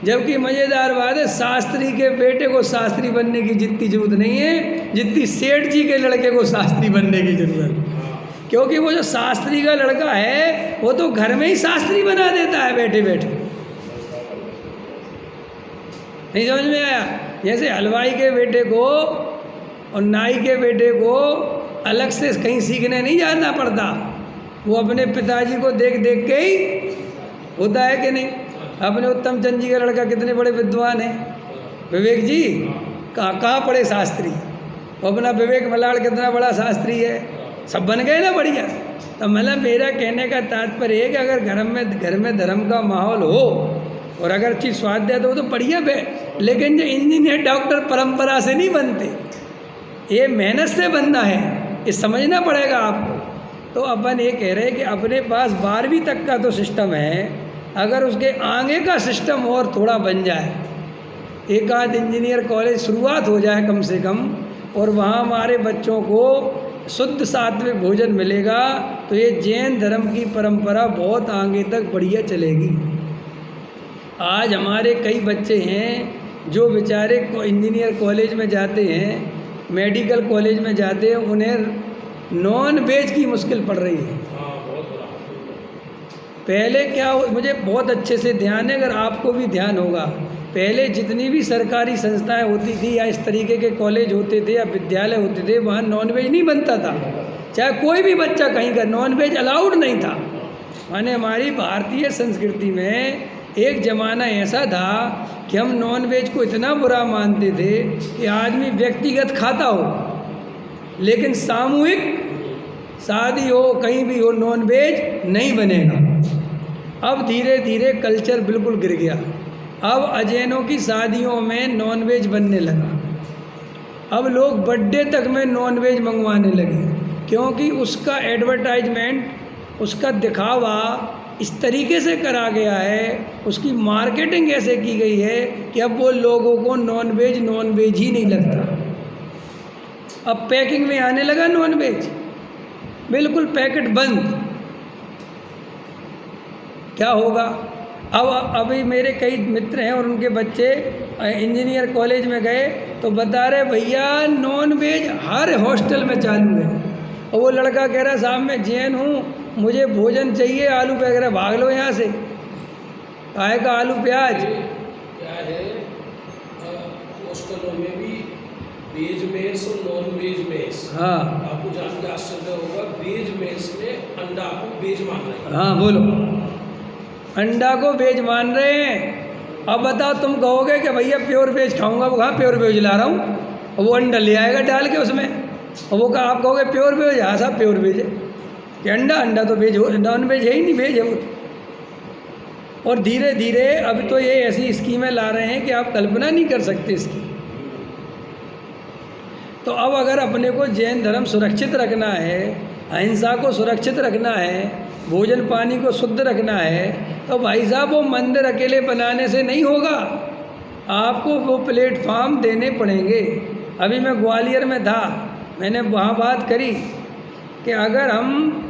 जबकि मज़ेदार बात है, शास्त्री के बेटे को शास्त्री बनने की जितनी जरूरत नहीं है जितनी सेठ जी के लड़के को शास्त्री बनने की जरूरत है। क्योंकि वो जो शास्त्री का लड़का है वो तो घर में ही शास्त्री बना देता है बैठे बैठे। नहीं समझ में आया? जैसे हलवाई के बेटे को और नाई के बेटे को अलग से कहीं सीखने नहीं जाना पड़ता, वो अपने पिताजी को देख देख के ही होता है कि नहीं। अपने उत्तम चंद जी का लड़का कितने बड़े विद्वान हैं, विवेक जी, कहाँ पढ़े शास्त्री, अपना विवेक मलाड़ कितना बड़ा शास्त्री है, सब बन गए ना बढ़िया। तो मतलब मेरा कहने का तात्पर्य है कि अगर घर में धर्म का माहौल हो और अगर चीज़ स्वाद है तो वो तो बढ़िया है। लेकिन जो इंजीनियर डॉक्टर परंपरा से नहीं बनते, ये मेहनत से बनना है, ये समझना पड़ेगा आपको। तो अपन ये कह रहे हैं कि अपने पास 12वीं तक का तो सिस्टम है, अगर उसके आगे का सिस्टम और थोड़ा बन जाए, एक आध इंजीनियर कॉलेज शुरुआत हो जाए कम से कम, और वहाँ हमारे बच्चों को शुद्ध सात्विक भोजन मिलेगा, तो ये जैन धर्म की परंपरा बहुत आगे तक बढ़िया चलेगी। आज हमारे कई बच्चे हैं जो बेचारे इंजीनियर कॉलेज में जाते हैं, मेडिकल कॉलेज में जाते हैं, उन्हें नॉन वेज की मुश्किल पड़ रही है। पहले क्या मुझे बहुत अच्छे से ध्यान है, अगर आपको भी ध्यान होगा, पहले जितनी भी सरकारी संस्थाएं होती थी या इस तरीके के कॉलेज होते थे या विद्यालय होते थे, वहाँ नॉनवेज नहीं बनता था। चाहे कोई भी बच्चा कहीं का, नॉनवेज अलाउड नहीं था। माने हमारी भारतीय संस्कृति में एक ज़माना ऐसा था कि हम नॉनवेज को इतना बुरा मानते थे कि आदमी व्यक्तिगत खाता हो, लेकिन सामूहिक शादी हो, कहीं भी हो, नॉनवेज नहीं बनेगा। अब धीरे धीरे कल्चर बिल्कुल गिर गया। अब अजैनों की शादियों में नॉनवेज बनने लगा। अब लोग बर्थडे तक में नॉनवेज मंगवाने लगे, क्योंकि उसका एडवर्टाइजमेंट, उसका दिखावा इस तरीके से करा गया है, उसकी मार्केटिंग ऐसे की गई है कि अब वो लोगों को नॉनवेज ही नहीं लगता। अब पैकिंग में आने लगा नॉनवेज, बिल्कुल पैकेट बंद। क्या होगा? अब अभी मेरे कई मित्र हैं और उनके बच्चे इंजीनियर कॉलेज में गए तो बता रहे भैया नॉनवेज हर हॉस्टल में चालू है। और वो लड़का कह रहा साहब मैं जैन हूँ, मुझे भोजन चाहिए, आलू प्याज। कह रहा भाग लो यहाँ से, काहे का आलू प्याज। क्या है, हॉस्टलों में भी वेज मेस और नॉन वेज मेस। हाँ, आपको जान के आश्चर्य होगा, वेज मेस में अंडा को वेज मान रहे हैं। हाँ बोलो, अंडा को वेज मान रहे हैं। अब बताओ, तुम कहोगे कि भैया प्योर वेज खाऊंगा, वो कहाँ प्योर वेज ला रहा हूँ, और वो अंडा ले आएगा डाल के उसमें, और वो आप कहोगे प्योर वेज। हाँ साहब प्योर वेज है कि अंडा तो वेज हो, नॉन वेज है ही नहीं, वेज है वो। और धीरे धीरे अब तो ये ऐसी स्कीमें ला रहे हैं कि आप कल्पना नहीं कर सकते इसकी। तो अब अगर अपने को जैन धर्म सुरक्षित रखना है, अहिंसा को सुरक्षित रखना है, भोजन पानी को शुद्ध रखना है, तो भाई साहब वो मंदिर अकेले बनाने से नहीं होगा, आपको वो प्लेटफार्म देने पड़ेंगे। अभी मैं ग्वालियर में था, मैंने वहाँ बात करी कि अगर हम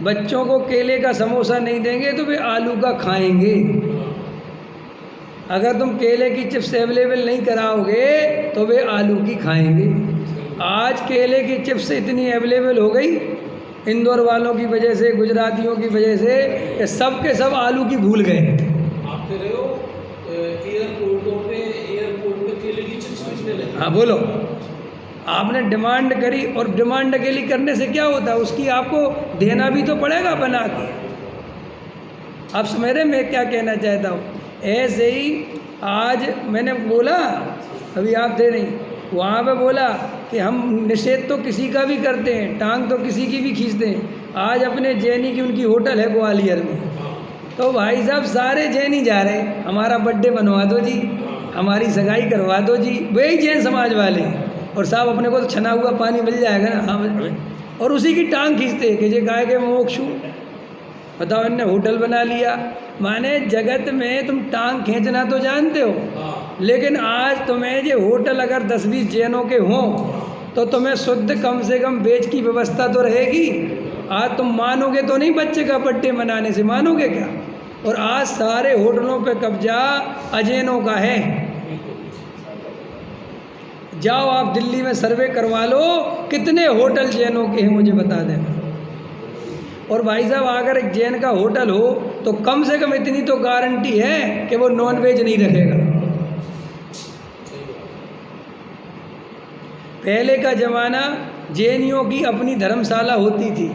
बच्चों को केले का समोसा नहीं देंगे तो वे आलू का खाएंगे। अगर तुम केले की चिप्स अवेलेबल नहीं कराओगे तो वे आलू की खाएंगे। आज केले की चिप्स इतनी अवेलेबल हो गई इंदौर वालों की वजह से, गुजरातियों की वजह से, कि सब के सब आलू की भूल गए। आप कह रहे हो एयरपोर्ट पे केले की चिप्स बेचने लगे। हाँ बोलो, आपने डिमांड करी, और डिमांड अकेली करने से क्या होता है, उसकी आपको देना भी तो पड़ेगा बना के। अब समझे मैं क्या कहना चाहता हूँ। ऐसे ही आज मैंने बोला, अभी आप थे नहीं, वहाँ पे बोला कि हम निषेध तो किसी का भी करते हैं, टांग तो किसी की भी खींचते हैं। आज अपने जैनी की उनकी होटल है ग्वालियर में, तो भाई साहब सारे जैन ही जा रहे, हमारा बर्थडे बनवा दो जी, हमारी सगाई करवा दो जी, वही जैन समाज वाले। और साहब अपने को तो छना हुआ पानी मिल जाएगा ना, हाँ, और उसी की टांग खींचते कि ये गाय के मोक्षु। बताओ, इनने होटल बना लिया। माने जगत में तुम टांग खींचना तो जानते हो, लेकिन आज तुम्हें ये होटल अगर 10-20 जैनों के हों तो तुम्हें शुद्ध कम से कम वेज की व्यवस्था तो रहेगी। आज तुम मानोगे तो नहीं, बच्चे का बर्थडे मनाने से मानोगे क्या? और आज सारे होटलों पे कब्जा अजैनों का है। जाओ आप दिल्ली में सर्वे करवा लो, कितने होटल जैनों के हैं मुझे बता देना। और भाई साहब अगर एक जैन का होटल हो तो कम से कम इतनी तो गारंटी है कि वो नॉन वेज नहीं रखेगा। पहले का ज़माना जैनियों की अपनी धर्मशाला होती थी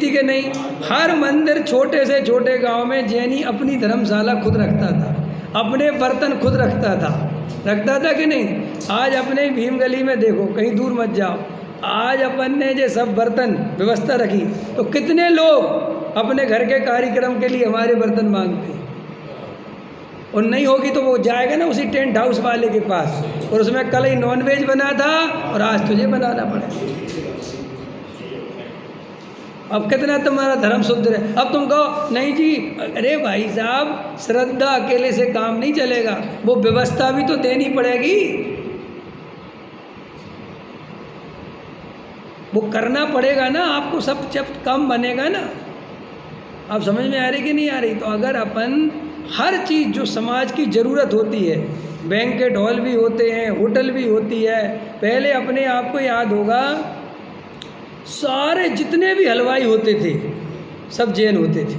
कि नहीं? हर मंदिर, छोटे से छोटे गांव में जैनी अपनी धर्मशाला खुद रखता था, अपने बर्तन खुद रखता था कि नहीं? आज अपने भीम गली में देखो, कहीं दूर मत जाओ, आज अपन ने जो सब बर्तन व्यवस्था रखी तो कितने लोग अपने घर के कार्यक्रम के लिए हमारे बर्तन मांगते हैं। और नहीं होगी तो वो जाएगा ना उसी टेंट हाउस वाले के पास, और उसमें कल ही नॉनवेज बना था और आज तुझे बनाना पड़ेगा। अब कितना तुम्हारा धर्म शुद्ध है। अब तुम कहो नहीं जी, अरे भाई साहब श्रद्धा अकेले से काम नहीं चलेगा, वो व्यवस्था भी तो देनी पड़ेगी, वो करना पड़ेगा ना आपको, सब जब कम बनेगा ना। आप समझ में आ रही कि नहीं आ रही? तो अगर अपन हर चीज़ जो समाज की ज़रूरत होती है, बैंकेट हॉल भी होते हैं, होटल भी होती है। पहले अपने आप को याद होगा, सारे जितने भी हलवाई होते थे सब जैन होते थे,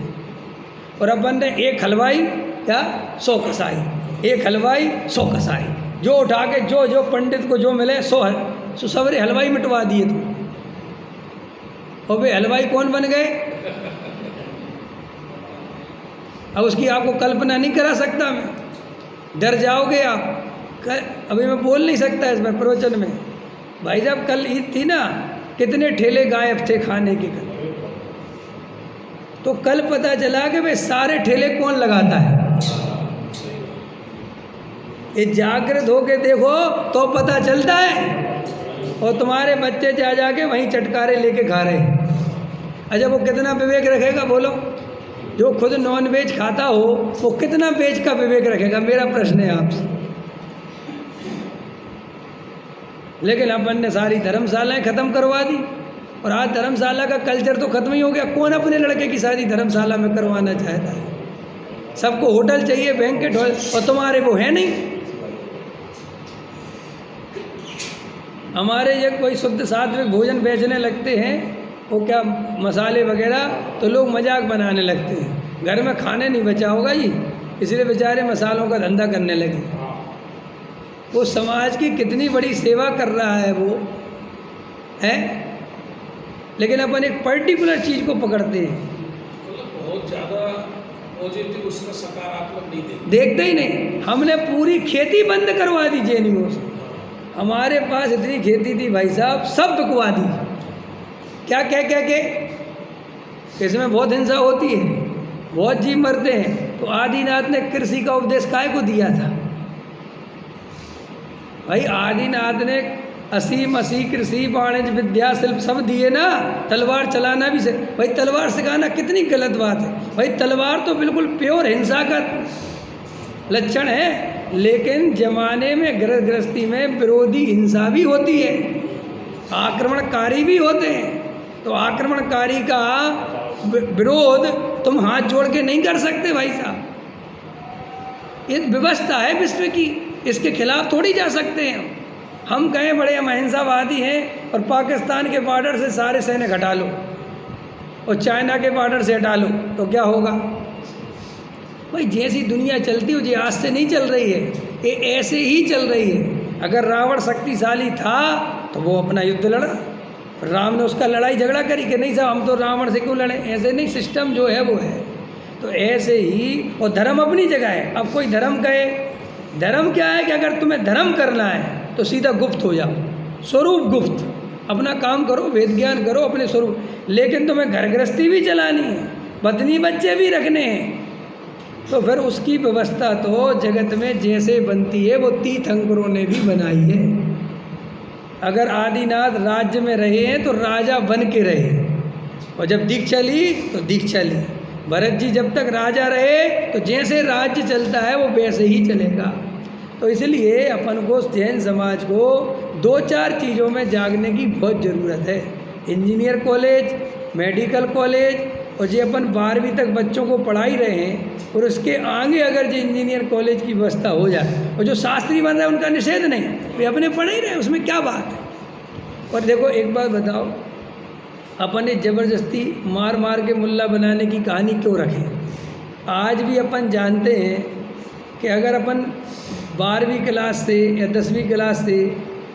और अपन ने एक हलवाई क्या 100 कसाई, एक हलवाई 100 कसाई, जो उठा के जो पंडित को जो मिले 100 सबरे हलवाई मिटवा दिए थे। और वे हलवाई कौन बन गए? अब उसकी आपको कल्पना नहीं करा सकता मैं, डर जाओगे आप। अभी मैं बोल नहीं सकता इसमें प्रवचन में। भाई साहब कल ईद थी ना, कितने ठेले गायब थे खाने के। कल तो कल पता चला कि भाई सारे ठेले कौन लगाता है। ये जागृत होके देखो तो पता चलता है, और तुम्हारे बच्चे जा जाके वहीं चटकारे लेके खा रहे हैं। अच्छा वो कितना विवेक रखेगा बोलो? जो खुद नॉन वेज खाता हो वो कितना वेज का विवेक रखेगा? मेरा प्रश्न है आपसे। लेकिन अपन ने सारी धर्मशालाएं ख़त्म करवा दी, और आज धर्मशाला का कल्चर तो ख़त्म ही हो गया। कौन अपने लड़के की शादी धर्मशाला में करवाना चाहता है? सबको होटल चाहिए, बैंकेट हॉल, और तुम्हारे वो है नहीं। हमारे ये कोई शुद्ध सात्विक भोजन बेचने लगते हैं, वो क्या मसाले वगैरह, तो लोग मजाक बनाने लगते हैं। घर में खाने नहीं बचा होगा जी, इसलिए बेचारे मसालों का धंधा करने लगे। वो समाज की कितनी बड़ी सेवा कर रहा है वो है, लेकिन अपन एक पर्टिकुलर चीज़ को पकड़ते हैं, मतलब बहुत ज़्यादा पॉजिटिव, उसमें सकारात्मक नहीं देखते ही नहीं। हमने पूरी खेती बंद करवा दी जैनियों से। हमारे पास इतनी खेती थी भाई साहब, सब बिकवा दी। क्या कह के इसमें बहुत हिंसा होती है, बहुत जीव मरते हैं। तो आदिनाथ ने कृषि का उपदेश काय को दिया था भाई? आदिनाथ ने असीम कृषि वाणिज्य विद्या शिल्प सब दिए ना। तलवार चलाना भी से भाई, तलवार सिखाना कितनी गलत बात है भाई। तलवार तो बिल्कुल प्योर हिंसा का लक्षण है, लेकिन जमाने में गृहस्थी में विरोधी हिंसा भी होती है, आक्रमणकारी भी होते हैं। तो आक्रमणकारी का विरोध तुम हाथ जोड़ के नहीं कर सकते भाई साहब। एक व्यवस्था है विश्व की, इसके खिलाफ थोड़ी जा सकते हैं हम कहें बड़े हम अहिंसावादी हैं और पाकिस्तान के बॉर्डर से सारे सैनिक हटा लो और चाइना के बॉर्डर से हटा लो तो क्या होगा भाई? जैसी दुनिया चलती हो, जो आज से नहीं चल रही है, ये ऐसे ही चल रही है। अगर रावण शक्तिशाली था तो वो अपना युद्ध लड़ा, राम ने उसका लड़ाई झगड़ा करी कि नहीं साहब हम तो रावण से क्यों लड़े। ऐसे नहीं, सिस्टम जो है वो है। तो ऐसे ही, और धर्म अपनी जगह है। अब कोई धर्म कहे, धर्म क्या है कि अगर तुम्हें धर्म करना है तो सीधा गुप्त हो जाओ, स्वरूप गुप्त, अपना काम करो, वेद ज्ञान करो अपने स्वरूप। लेकिन तुम्हें घर गृहस्थी भी चलानी है, पत्नी बच्चे भी रखने हैं, तो फिर उसकी व्यवस्था तो जगत में जैसे बनती है वो तीर्थंकरों ने भी बनाई है। अगर आदिनाथ राज्य में रहे हैं तो राजा बन के रहे, और जब दीक्षा ली तो दीक्षा ली। भरत जी जब तक राजा रहे तो जैसे राज्य चलता है वो वैसे ही चलेगा। तो इसलिए अपन को जैन समाज को 2-4 चीज़ों में जागने की बहुत ज़रूरत है। इंजीनियर कॉलेज, मेडिकल कॉलेज, और जो अपन 12वीं तक बच्चों को पढ़ा ही रहे हैं, और उसके आगे अगर जो इंजीनियर कॉलेज की व्यवस्था हो जाए, और जो शास्त्री बन रहा है उनका निषेध नहीं, वे अपने पढ़ ही रहे, उसमें क्या बात है। और देखो एक बात बताओ, अपन ने ज़बरदस्ती मार मार के मुल्ला बनाने की कहानी क्यों रखें। आज भी अपन जानते हैं कि अगर अपन 12वीं क्लास से या 10वीं क्लास से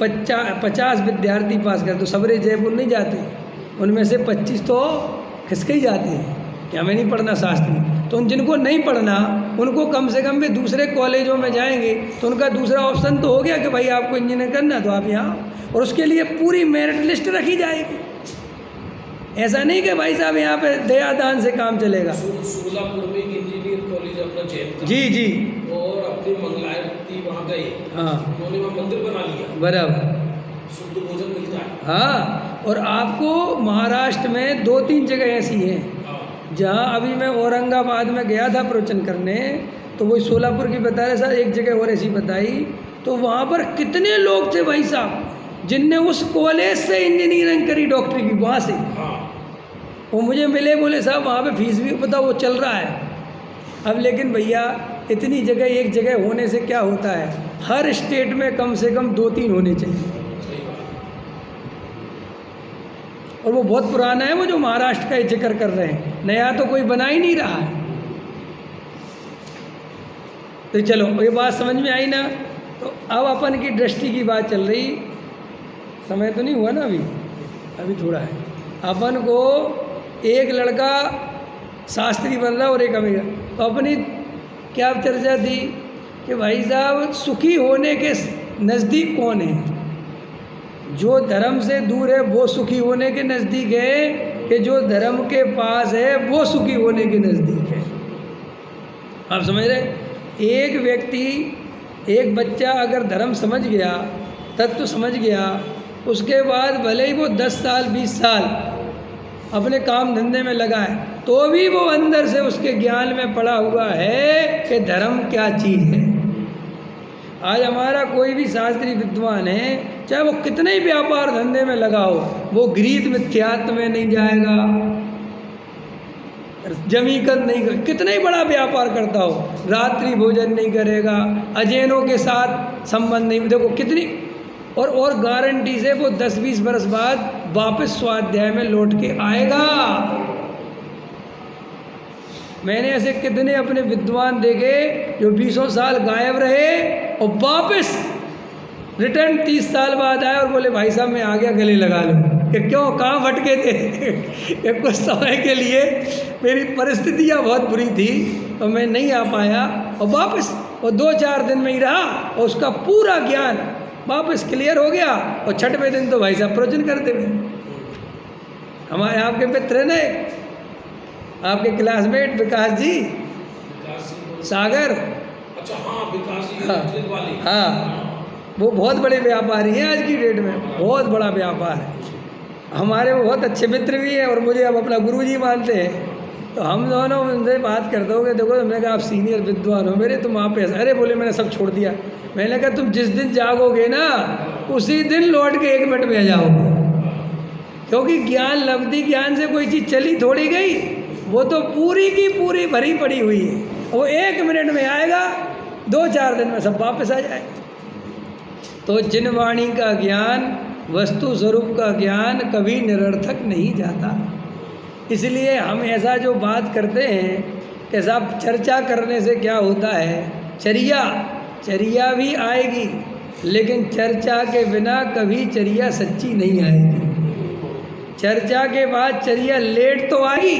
50 विद्यार्थी पास कर, तो सबरे जयपुर नहीं जाते, उनमें से 25 तो खिसके ही जाते हैं कि हमें नहीं पढ़ना शास्त्री। तो उन जिनको नहीं पढ़ना उनको कम से कम वे दूसरे कॉलेजों में जाएंगे, तो उनका दूसरा ऑप्शन तो हो गया कि भाई आपको इंजीनियर करना तो आप यहाँ, और उसके लिए पूरी मेरिट लिस्ट रखी जाएगी। ऐसा नहीं कि भाई साहब यहाँ पे दयादान से काम चलेगा। सोलापुर में एक इंजीनियर कॉलेज अपना जैन था, जी जी, और अपनी मंगलायती वहाँ गए, हाँ, उन्होंने वहाँ मंदिर बना लिया, बराबर, शुद्ध भोजन मिलता है। हाँ, और आपको महाराष्ट्र में 2-3 जगह ऐसी हैं हाँ, जहाँ अभी मैं औरंगाबाद में गया था प्रवचन करने, तो वही सोलापुर की बता रहे साहब, एक जगह और ऐसी बताई, तो वहाँ पर कितने लोग थे भाई साहब जिनने उस कॉलेज से इंजीनियरिंग करी, डॉक्टरी की, वहाँ से। हाँ, वो मुझे मिले, बोले साहब वहाँ पे फीस भी पता वो चल रहा है। अब लेकिन भैया इतनी जगह एक जगह होने से क्या होता है, हर स्टेट में कम से कम 2-3 होने चाहिए। सही बात। और वो बहुत पुराना है, वो जो महाराष्ट्र का जिक्र कर रहे हैं, नया तो कोई बना ही नहीं रहा है। तो चलो ये बात समझ में आई ना। तो अब अपन की दृष्टि की बात चल रही, समय तो नहीं हुआ ना अभी थोड़ा है। अपन को एक लड़का शास्त्री बन रहा और एक अमीर, तो अपनी क्या चर्चा थी कि भाई साहब सुखी होने के नज़दीक कौन है, जो धर्म से दूर है वो सुखी होने के नज़दीक है, कि जो धर्म के पास है वो सुखी होने के नज़दीक है। आप समझ रहे। एक व्यक्ति, एक बच्चा अगर धर्म समझ गया, तत्व समझ गया, उसके बाद भले ही वो 10 साल 20 साल अपने काम धंधे में लगा है, तो भी वो अंदर से उसके ज्ञान में पड़ा हुआ है कि धर्म क्या चीज़ है। आज हमारा कोई भी शास्त्री विद्वान है, चाहे वो कितने ही व्यापार धंधे में लगा हो, वो गृहीत मिथ्यात्व में नहीं जाएगा, जमीकत नहीं कर, कितना ही बड़ा व्यापार करता हो, रात्रि भोजन नहीं करेगा, अजैनों के साथ संबंध नहीं, देखो कितनी, और गारंटी से वो 10-20 बरस बाद वापस स्वाध्याय में लौट के आएगा। मैंने ऐसे कितने अपने विद्वान देखे जो 20 साल गायब रहे और वापस रिटर्न 30 साल बाद आए और बोले भाई साहब मैं आ गया, गले लगा लूँ। कि क्यों, कहाँ भटके थे कि कुछ समय के लिए मेरी परिस्थितियाँ बहुत बुरी थी तो मैं नहीं आ पाया, और वापस वो 2-4 दिन में ही रहा और उसका पूरा ज्ञान वापस क्लियर हो गया, और 6वें दिन तो भाई साहब प्रवचन करते हुए। हमारे आपके मित्र है ना, आपके क्लासमेट विकास जी, सागर, अच्छा हाँ, विकास जी, हाँ, वाले, हाँ, वो बहुत बड़े व्यापारी हैं आज की डेट में, बहुत बड़ा व्यापार है। हमारे वो बहुत अच्छे मित्र भी हैं और मुझे अब अपना गुरुजी मानते हैं। तो हम दोनों उनसे बात करते हो कि देखो, मैंने कहा आप सीनियर विद्वान हो मेरे, तुम आप ऐसा, अरे बोले मैंने सब छोड़ दिया। मैंने कहा तुम जिस दिन जागोगे ना उसी दिन लौट के 1 मिनट में आ जाओगे, क्योंकि ज्ञान, लब्धि ज्ञान से कोई चीज़ चली थोड़ी गई, वो तो पूरी की पूरी भरी पड़ी हुई है। वो 1 मिनट में आएगा, 2-4 दिन में सब वापस आ जाएगा। तो जिन वाणी का ज्ञान, वस्तु स्वरूप का ज्ञान कभी निरर्थक नहीं जाता। इसलिए हम ऐसा जो बात करते हैं कि साहब चर्चा करने से क्या होता है, चर्या भी आएगी, लेकिन चर्चा के बिना कभी चर्या सच्ची नहीं आएगी। चर्चा के बाद चर्या लेट तो आएगी,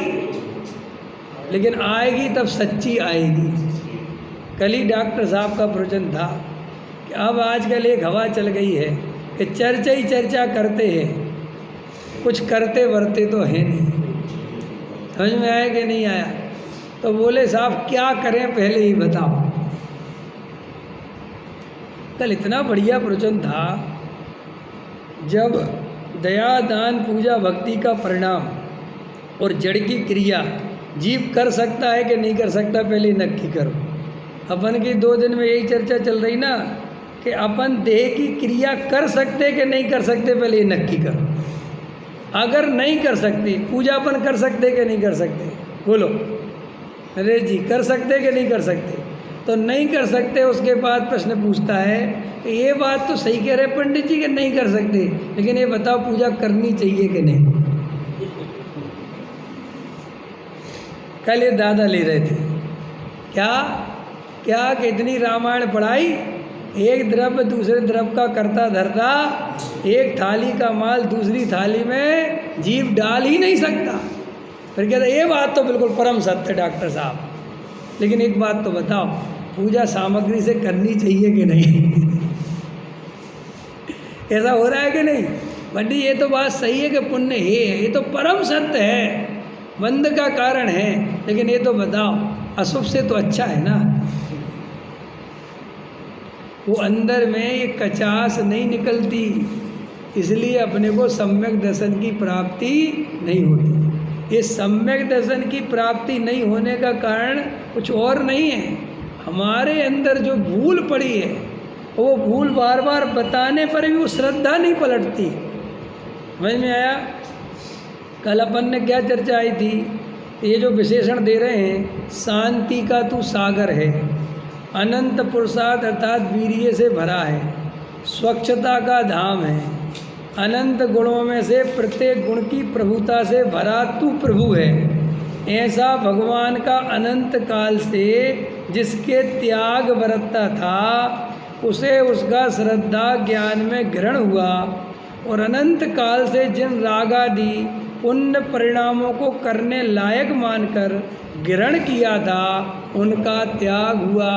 लेकिन आएगी तब सच्ची आएगी। कल ही डॉक्टर साहब का प्रवचन था कि अब आजकल एक हवा चल गई है कि चर्चा ही चर्चा करते हैं, कुछ करते वर्ते तो हैं नहीं। समझ में आया कि नहीं आया? तो बोले साहब क्या करें पहले ही बताओ। कल इतना बढ़िया प्रवचन था, जब दया दान पूजा भक्ति का परिणाम और जड़ की क्रिया जीव कर सकता है कि नहीं कर सकता, पहले नक्की करो। अपन की 2 दिन में यही चर्चा चल रही ना कि अपन देह की क्रिया कर सकते कि नहीं कर सकते, पहले ये नक्की करो। अगर नहीं कर सकते, पूजा अपन कर सकते कि नहीं कर सकते, बोलो। अरे जी कर सकते कि नहीं कर सकते? तो नहीं कर सकते, उसके बाद प्रश्न पूछता है कि ये बात तो सही कह रहे पंडित जी कि नहीं कर सकते, लेकिन ये बताओ पूजा करनी चाहिए कि नहीं। कल ये दादा ले रहे थे क्या क्या कि इतनी रामायण पढ़ाई, एक द्रव्य दूसरे द्रव्य का करता धरता, एक थाली का माल दूसरी थाली में जीव डाल ही नहीं सकता। फिर कहता ये बात तो बिल्कुल परम सत्य डॉक्टर साहब, लेकिन एक बात तो बताओ पूजा सामग्री से करनी चाहिए कि नहीं। ऐसा हो रहा है कि नहीं? बंडी ये तो बात सही है कि पुण्य है, ये तो परम सत्य है, बंद का कारण है, लेकिन ये तो बताओ अशुभ से तो अच्छा है ना। वो अंदर में ये कचास नहीं निकलती, इसलिए अपने को सम्यक दर्शन की प्राप्ति नहीं होती। ये सम्यक दर्शन की प्राप्ति नहीं होने का कारण कुछ और नहीं है, हमारे अंदर जो भूल पड़ी है, वो भूल बार बार बताने पर भी वो श्रद्धा नहीं पलटती। समझ में आया? कल अपन ने क्या चर्चा आई थी, ये जो विशेषण दे रहे हैं, शांति का तू सागर है, अनंत पुरुषार्थ अर्थात वीर्य से भरा है, स्वच्छता का धाम है, अनंत गुणों में से प्रत्येक गुण की प्रभुता से भरा तू प्रभु है। ऐसा भगवान का अनंत काल से जिसके त्याग बरतता था, उसे उसका श्रद्धा ज्ञान में ग्रहण हुआ, और अनंत काल से जिन रागादि पुण्य परिणामों को करने लायक मानकर ग्रहण किया था, उनका त्याग हुआ।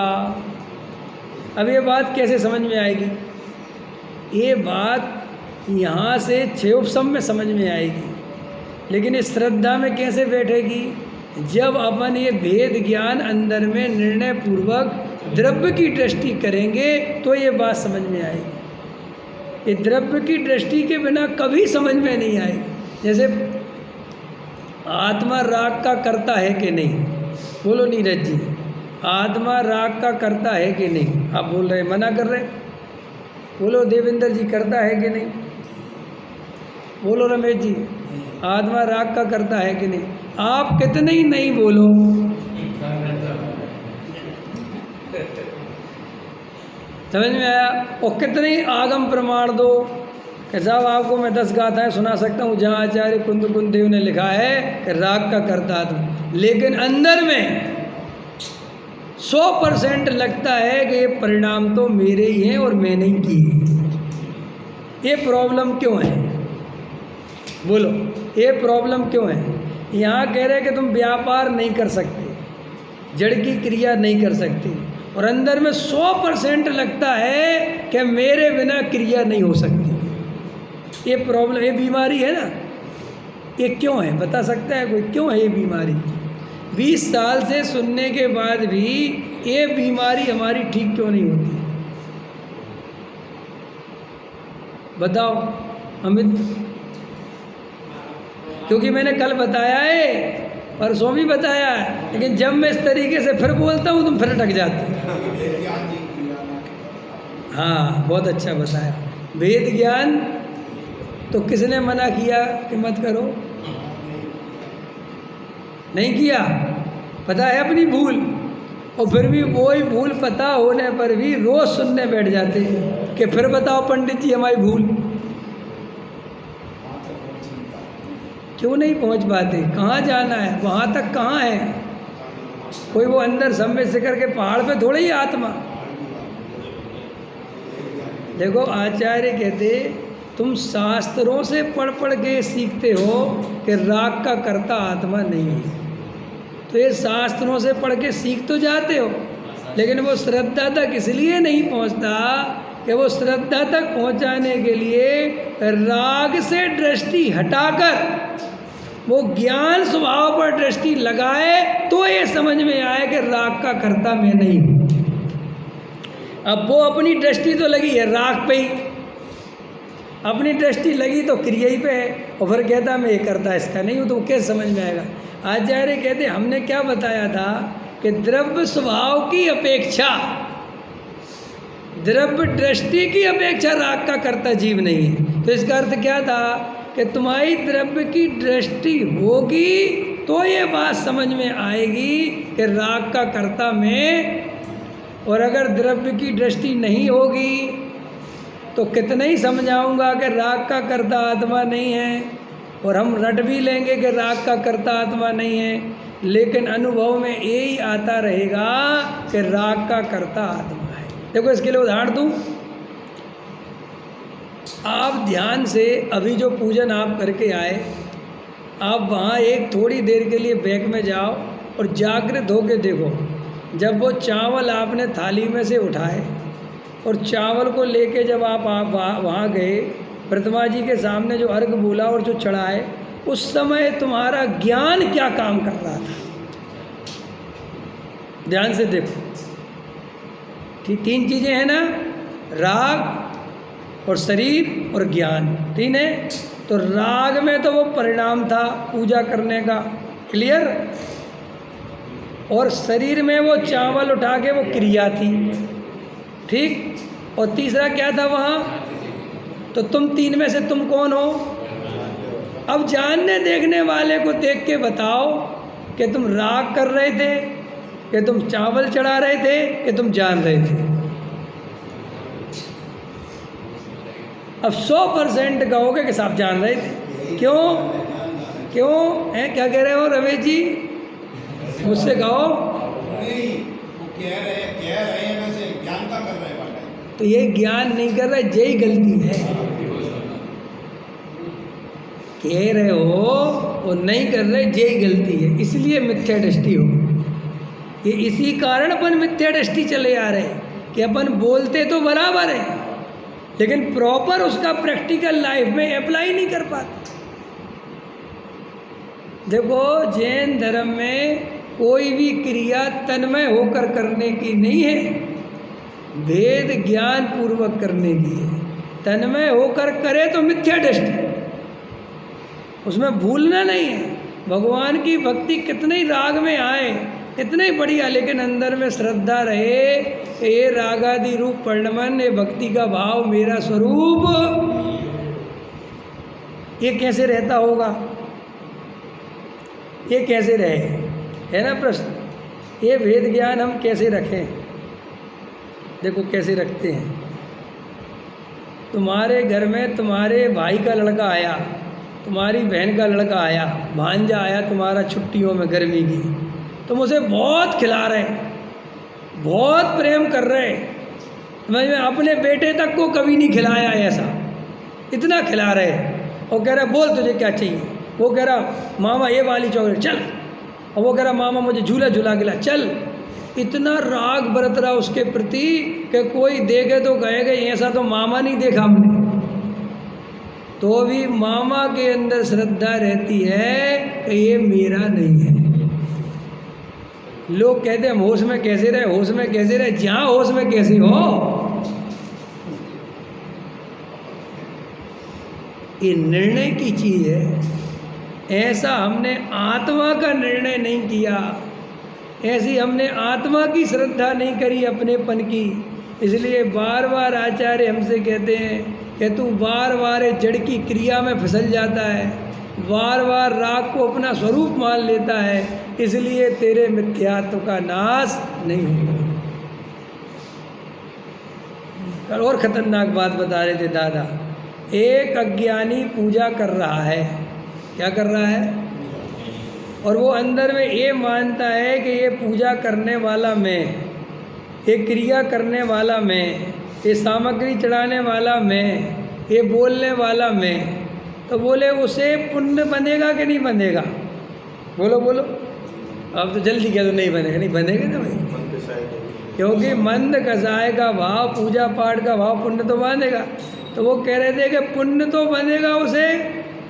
अब ये बात कैसे समझ में आएगी? ये बात यहाँ से 6 उपसम में समझ में आएगी, लेकिन इस श्रद्धा में कैसे बैठेगी? जब अपन ये भेद ज्ञान अंदर में निर्णय पूर्वक द्रव्य की दृष्टि करेंगे तो ये बात समझ में आएगी। ये द्रव्य की दृष्टि के बिना कभी समझ में नहीं आएगी। जैसे आत्मा राग का करता है कि नहीं, बोलो नीरज जी, आत्मा राग का करता है कि नहीं? आप बोल रहे मना कर रहे, बोलो देवेंद्र जी करता है कि नहीं? बोलो रमेश जी, आत्मा राग का करता है कि नहीं? आप कितने ही नहीं बोलो, समझ में आया? और कितने ही आगम प्रमाण दो कि साहब आपको मैं 10 गाथाएं सुना सकता हूँ जहाँ आचार्य कुंद देव ने लिखा है कि राग का करता था, लेकिन अंदर में 100% लगता है कि ये परिणाम तो मेरे ही हैं और मैंने ही किए। ये प्रॉब्लम क्यों है? बोलो ये प्रॉब्लम क्यों है? यहाँ कह रहे हैं कि तुम व्यापार नहीं कर सकते, जड़ की क्रिया नहीं कर सकते, और अंदर में 100% लगता है कि मेरे बिना क्रिया नहीं हो सकती। ये प्रॉब्लम, ये बीमारी है ना, ये क्यों है? बता सकता है कोई क्यों है ये बीमारी? 20 साल से सुनने के बाद भी ये बीमारी हमारी ठीक क्यों नहीं होती? बताओ अमित। क्योंकि मैंने कल बताया है, परसों भी बताया है, लेकिन जब मैं इस तरीके से फिर बोलता हूँ तुम फिर अटक जाते हो। हाँ बहुत अच्छा बताया। वेद ज्ञान तो किसने मना किया कि मत करो? नहीं किया, पता है अपनी भूल, और फिर भी वही भूल पता होने पर भी रोज़ सुनने बैठ जाते हैं कि फिर बताओ पंडित जी हमारी भूल। क्यों नहीं पहुंच पाते? कहाँ जाना है? वहाँ तक कहाँ है? कोई वो अंदर सम्य शिखर के पहाड़ पे थोड़ी ही आत्मा। देखो आचार्य कहते तुम शास्त्रों से पढ़ पढ़ के सीखते हो कि राग का कर्ता आत्मा नहीं है, तो ये शास्त्रों से पढ़ के सीख तो जाते हो, लेकिन वो श्रद्धा तक इसलिए नहीं पहुंचता कि वो श्रद्धा तक पहुंचाने के लिए राग से दृष्टि हटाकर वो ज्ञान स्वभाव पर दृष्टि लगाए तो ये समझ में आए कि राग का कर्ता मैं नहीं हूँ। अब वो अपनी दृष्टि तो लगी है राग पे ही, अपनी दृष्टि लगी तो क्रिया ही पे है, और फिर कहता मैं ये करता इसका नहीं हूँ, तो वो कैसे समझ में आएगा। आचार्य कहते हमने क्या बताया था कि द्रव्य स्वभाव की अपेक्षा, द्रव्य दृष्टि की अपेक्षा राग का कर्ता जीव नहीं है। तो इसका अर्थ क्या था कि तुम्हारी द्रव्य की दृष्टि होगी तो ये बात समझ में आएगी कि राग का कर्ता मैं, और अगर द्रव्य की दृष्टि नहीं होगी तो कितना ही समझाऊंगा कि राग का कर्ता आत्मा नहीं है, और हम रट भी लेंगे कि राग का कर्ता आत्मा नहीं है, लेकिन अनुभव में यही आता रहेगा कि राग का कर्ता आत्मा है। देखो इसके लिए उदाहरण दूँ, आप ध्यान से अभी जो पूजन आप करके आए, आप वहाँ एक थोड़ी देर के लिए बैग में जाओ और जागृत होके देखो। जब वो चावल आपने थाली में से उठाए और चावल को लेके जब आप वहाँ गए, प्रतिमा जी के सामने जो अर्घ बोला और जो चढ़ाए, उस समय तुम्हारा ज्ञान क्या काम कर रहा था? ध्यान से देखो कि तीन चीज़ें हैं ना, राग और शरीर और ज्ञान, तीन है। तो राग में तो वो परिणाम था पूजा करने का, क्लियर, और शरीर में वो चावल उठा के वो क्रिया थी, ठीक, और तीसरा क्या था वहाँ? तो तुम तीन में से तुम कौन हो? अब जानने देखने वाले को देख के बताओ कि तुम राग कर रहे थे, कि तुम चावल चढ़ा रहे थे, कि तुम जान रहे थे। अब 100% कहोगे कि साहब जान रहे थे। क्यों क्यों हैं? क्या कह रहे हो रमेश जी? मुझसे कहो। नहीं, वो कह रहे हैं वैसे ज्ञान का कर रहे हैं। तो ये ज्ञान नहीं कर रहा, यही गलती है। कह रहे हो और नहीं कर रहे, यही गलती है, इसलिए मिथ्या दृष्टि हो। ये इसी कारण अपन मिथ्या दृष्टि चले आ रहे हैं कि अपन बोलते तो बराबर है, लेकिन प्रॉपर उसका प्रैक्टिकल लाइफ में अप्लाई नहीं कर पाते। देखो, जैन धर्म में कोई भी क्रिया तन्मय होकर करने की नहीं है, भेद ज्ञान पूर्वक करने की है। तन्मय होकर करे तो मिथ्या दृष्टि, उसमें भूलना नहीं है। भगवान की भक्ति कितने ही राग में आए, इतना ही बढ़िया, लेकिन अंदर में श्रद्धा रहे कि ये रागादि रूप परिणमन, ये भक्ति का भाव मेरा स्वरूप, ये कैसे रहता होगा? ये कैसे रहे, है ना प्रश्न। ये भेद ज्ञान हम कैसे रखें? देखो कैसे रखते हैं। तुम्हारे घर में तुम्हारे भाई का लड़का आया, तुम्हारी बहन का लड़का आया, भांजा आया तुम्हारा छुट्टियों में गर्मी की, तुम उसे बहुत खिला रहे, बहुत प्रेम कर रहे। मैं अपने बेटे तक को कभी नहीं खिलाया ऐसा, इतना खिला रहे। और कह रहा बोल तुझे क्या चाहिए? वो कह रहा मामा ये वाली चॉकलेट चल, और वो कह रहा मामा मुझे झूला झूला गिला चल। इतना राग बरत रहा उसके प्रति कि कोई देखे तो कहेगा ऐसा तो मामा नहीं देखा हमने। तो भी मामा के अंदर श्रद्धा रहती है कि ये मेरा नहीं है। लोग कहते हैं हम होश में कैसे रहे, होश में कैसे रहे, जहाँ होश में कैसे हो। ये निर्णय की चीज़ है। ऐसा हमने आत्मा का निर्णय नहीं किया, ऐसी हमने आत्मा की श्रद्धा नहीं करी अपनेपन की। इसलिए बार बार आचार्य हमसे कहते हैं कि तू बार बार जड़ की क्रिया में फिसल जाता है, बार बार राग को अपना स्वरूप मान लेता है, इसलिए तेरे मिथ्यात्व का नाश नहीं होगा। कल और खतरनाक बात बता रहे थे दादा। एक अज्ञानी पूजा कर रहा है, क्या कर रहा है? और वो अंदर में ये मानता है कि ये पूजा करने वाला मैं, ये क्रिया करने वाला मैं, ये सामग्री चढ़ाने वाला मैं, ये बोलने वाला मैं। तो बोले उसे पुण्य बनेगा कि नहीं बनेगा? बोलो बोलो। अब तो जल्दी कह दो नहीं बनेगा। नहीं बनेगा ना भाई, क्योंकि मंद कसाय का भाव, पूजा पाठ का भाव पुण्य तो बनेगा। तो वो कह रहे थे कि पुण्य तो बनेगा उसे,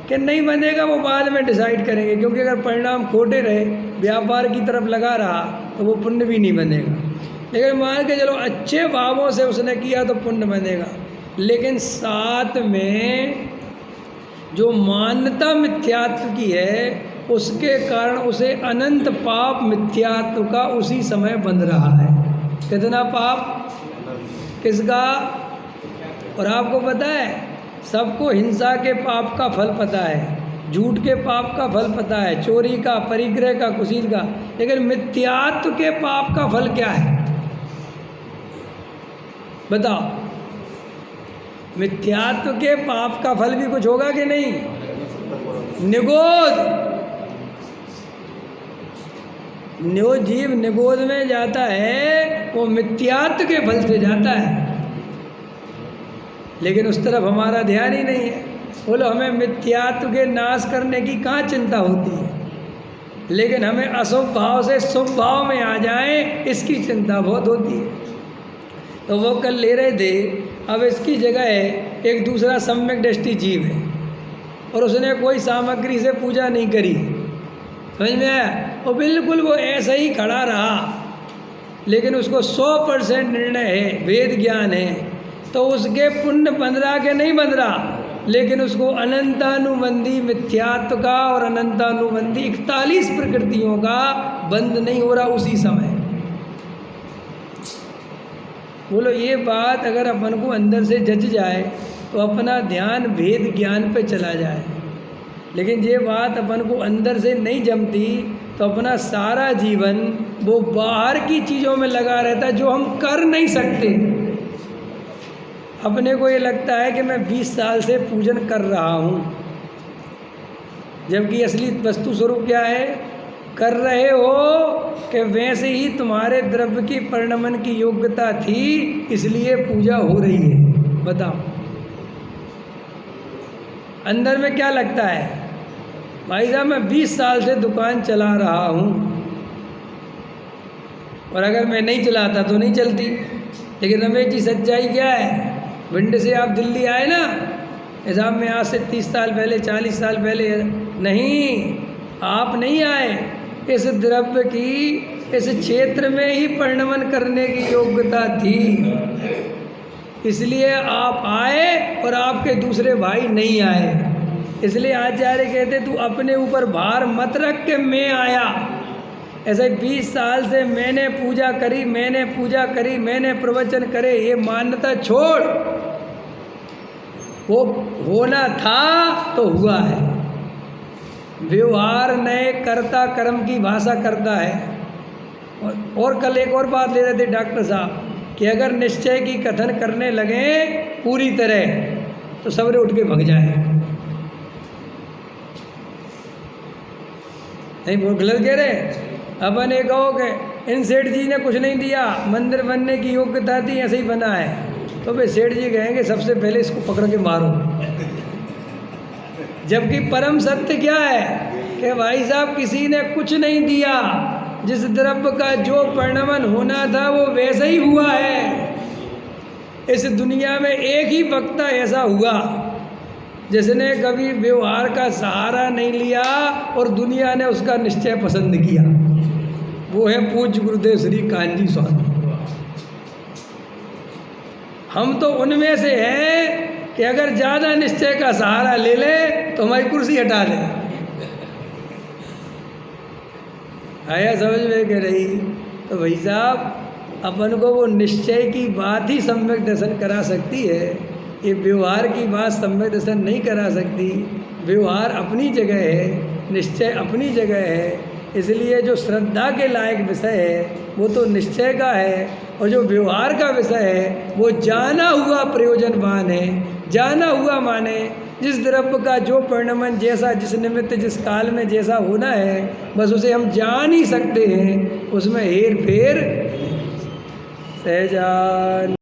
कि नहीं बंधेगा वो बाद में डिसाइड करेंगे, क्योंकि अगर परिणाम खोटे रहे, व्यापार की तरफ लगा रहा, तो वो पुण्य भी नहीं बनेगा। लेकिन मान के चलो अच्छे भावों से उसने किया तो पुण्य बनेगा। लेकिन साथ में जो मान्यता मिथ्यात्व की है, उसके कारण उसे अनंत पाप मिथ्यात्व का उसी समय बंध रहा है। कितना पाप? किसका? और आपको पता है, सबको हिंसा के पाप का फल पता है, झूठ के पाप का फल पता है, चोरी का, परिग्रह का, कुशील का, लेकिन मिथ्यात्व के पाप का फल क्या है बताओ? मिथ्यात्व के पाप का फल भी कुछ होगा कि नहीं? निगोद। जो जीव निगोद में जाता है वो मिथ्यात्व के फल से जाता है, लेकिन उस तरफ हमारा ध्यान ही नहीं है। बोलो, हमें मिथ्यात्व के नाश करने की कहाँ चिंता होती है, लेकिन हमें अशुभ भाव से शुभ भाव में आ जाए इसकी चिंता बहुत होती है। तो वो कल ले रहे थे, अब इसकी जगह है एक दूसरा सम्यक दृष्टि जीव है, और उसने कोई सामग्री से पूजा नहीं करी, समझ में आया? और बिल्कुल वो ऐसा ही खड़ा रहा, लेकिन उसको 100% निर्णय है, वेद ज्ञान है, तो उसके पुण्य बंध रहा कि नहीं बंध रहा? लेकिन उसको अनंतानुबंधी मिथ्यात्व का और अनंतानुबंधी 41 प्रकृतियों का बंध नहीं हो रहा उसी समय। बोलो, ये बात अगर अपन को अंदर से जच जाए तो अपना ध्यान भेद ज्ञान पे चला जाए, लेकिन ये बात अपन को अंदर से नहीं जमती तो अपना सारा जीवन वो बाहर की चीज़ों में लगा रहता है जो हम कर नहीं सकते। अपने को ये लगता है कि मैं 20 साल से पूजन कर रहा हूँ, जबकि असली वस्तु स्वरूप क्या है? कर रहे हो कि वैसे ही तुम्हारे द्रव्य की परिणमन की योग्यता थी, इसलिए पूजा हो रही है। बताओ, अंदर में क्या लगता है? भाई साहब, मैं 20 साल से दुकान चला रहा हूँ, और अगर मैं नहीं चलाता तो नहीं चलती। लेकिन रमेश जी, सच्चाई क्या है? भिंड से आप दिल्ली आए ना, हिसाब में आज से 30 साल पहले, 40 साल पहले नहीं, आप नहीं आए। इस द्रव्य की इस क्षेत्र में ही परिणमन करने की योग्यता थी, इसलिए आप आए और आपके दूसरे भाई नहीं आए। इसलिए आचार्य कहते, तू अपने ऊपर भार मत रख के मैं आया। ऐसे 20 साल से मैंने पूजा करी, मैंने पूजा करी, मैंने प्रवचन करे, ये मान्यता छोड़। वो होना था तो हुआ है। व्यवहार नए कर्ता कर्म की भाषा करता है। और कल एक और बात ले रहे थे डॉक्टर साहब कि अगर निश्चय की कथन करने लगे पूरी तरह तो सबरे उठ के भग जाए। नहीं, वो गलत कह रहे। अपन ये कहो कि इन सेठ जी ने कुछ नहीं दिया, मंदिर बनने की योग्यता थी, ऐसे ही बना है, तो वे सेठ जी कहेंगे सबसे पहले इसको पकड़ के मारो। जबकि परम सत्य क्या है कि भाई साहब, किसी ने कुछ नहीं दिया, जिस द्रव्य का जो परिणमन होना था वो वैसा ही हुआ है। इस दुनिया में एक ही वक्ता ऐसा हुआ जिसने कभी व्यवहार का सहारा नहीं लिया और दुनिया ने उसका निश्चय पसंद किया। वो है पूज्य गुरुदेव श्री कान्जी स्वामी। हम तो उनमें से हैं कि अगर ज़्यादा निश्चय का सहारा ले ले तो हमारी कुर्सी हटा दे। आया समझ में कि नहीं? तो भाई साहब, अपन को वो निश्चय की बात ही सम्यक दर्शन करा सकती है, ये व्यवहार की बात सम्यक दर्शन नहीं करा सकती। व्यवहार अपनी जगह है, निश्चय अपनी जगह है। इसलिए जो श्रद्धा के लायक विषय है वो तो निश्चय का है, और जो व्यवहार का विषय है वो जाना हुआ प्रयोजनवान है। जाना हुआ माने जिस द्रव्य का जो परिणमन जैसा, जिस निमित्त, जिस काल में जैसा होना है, बस उसे हम जान ही सकते हैं, उसमें हेर फेर सहजान।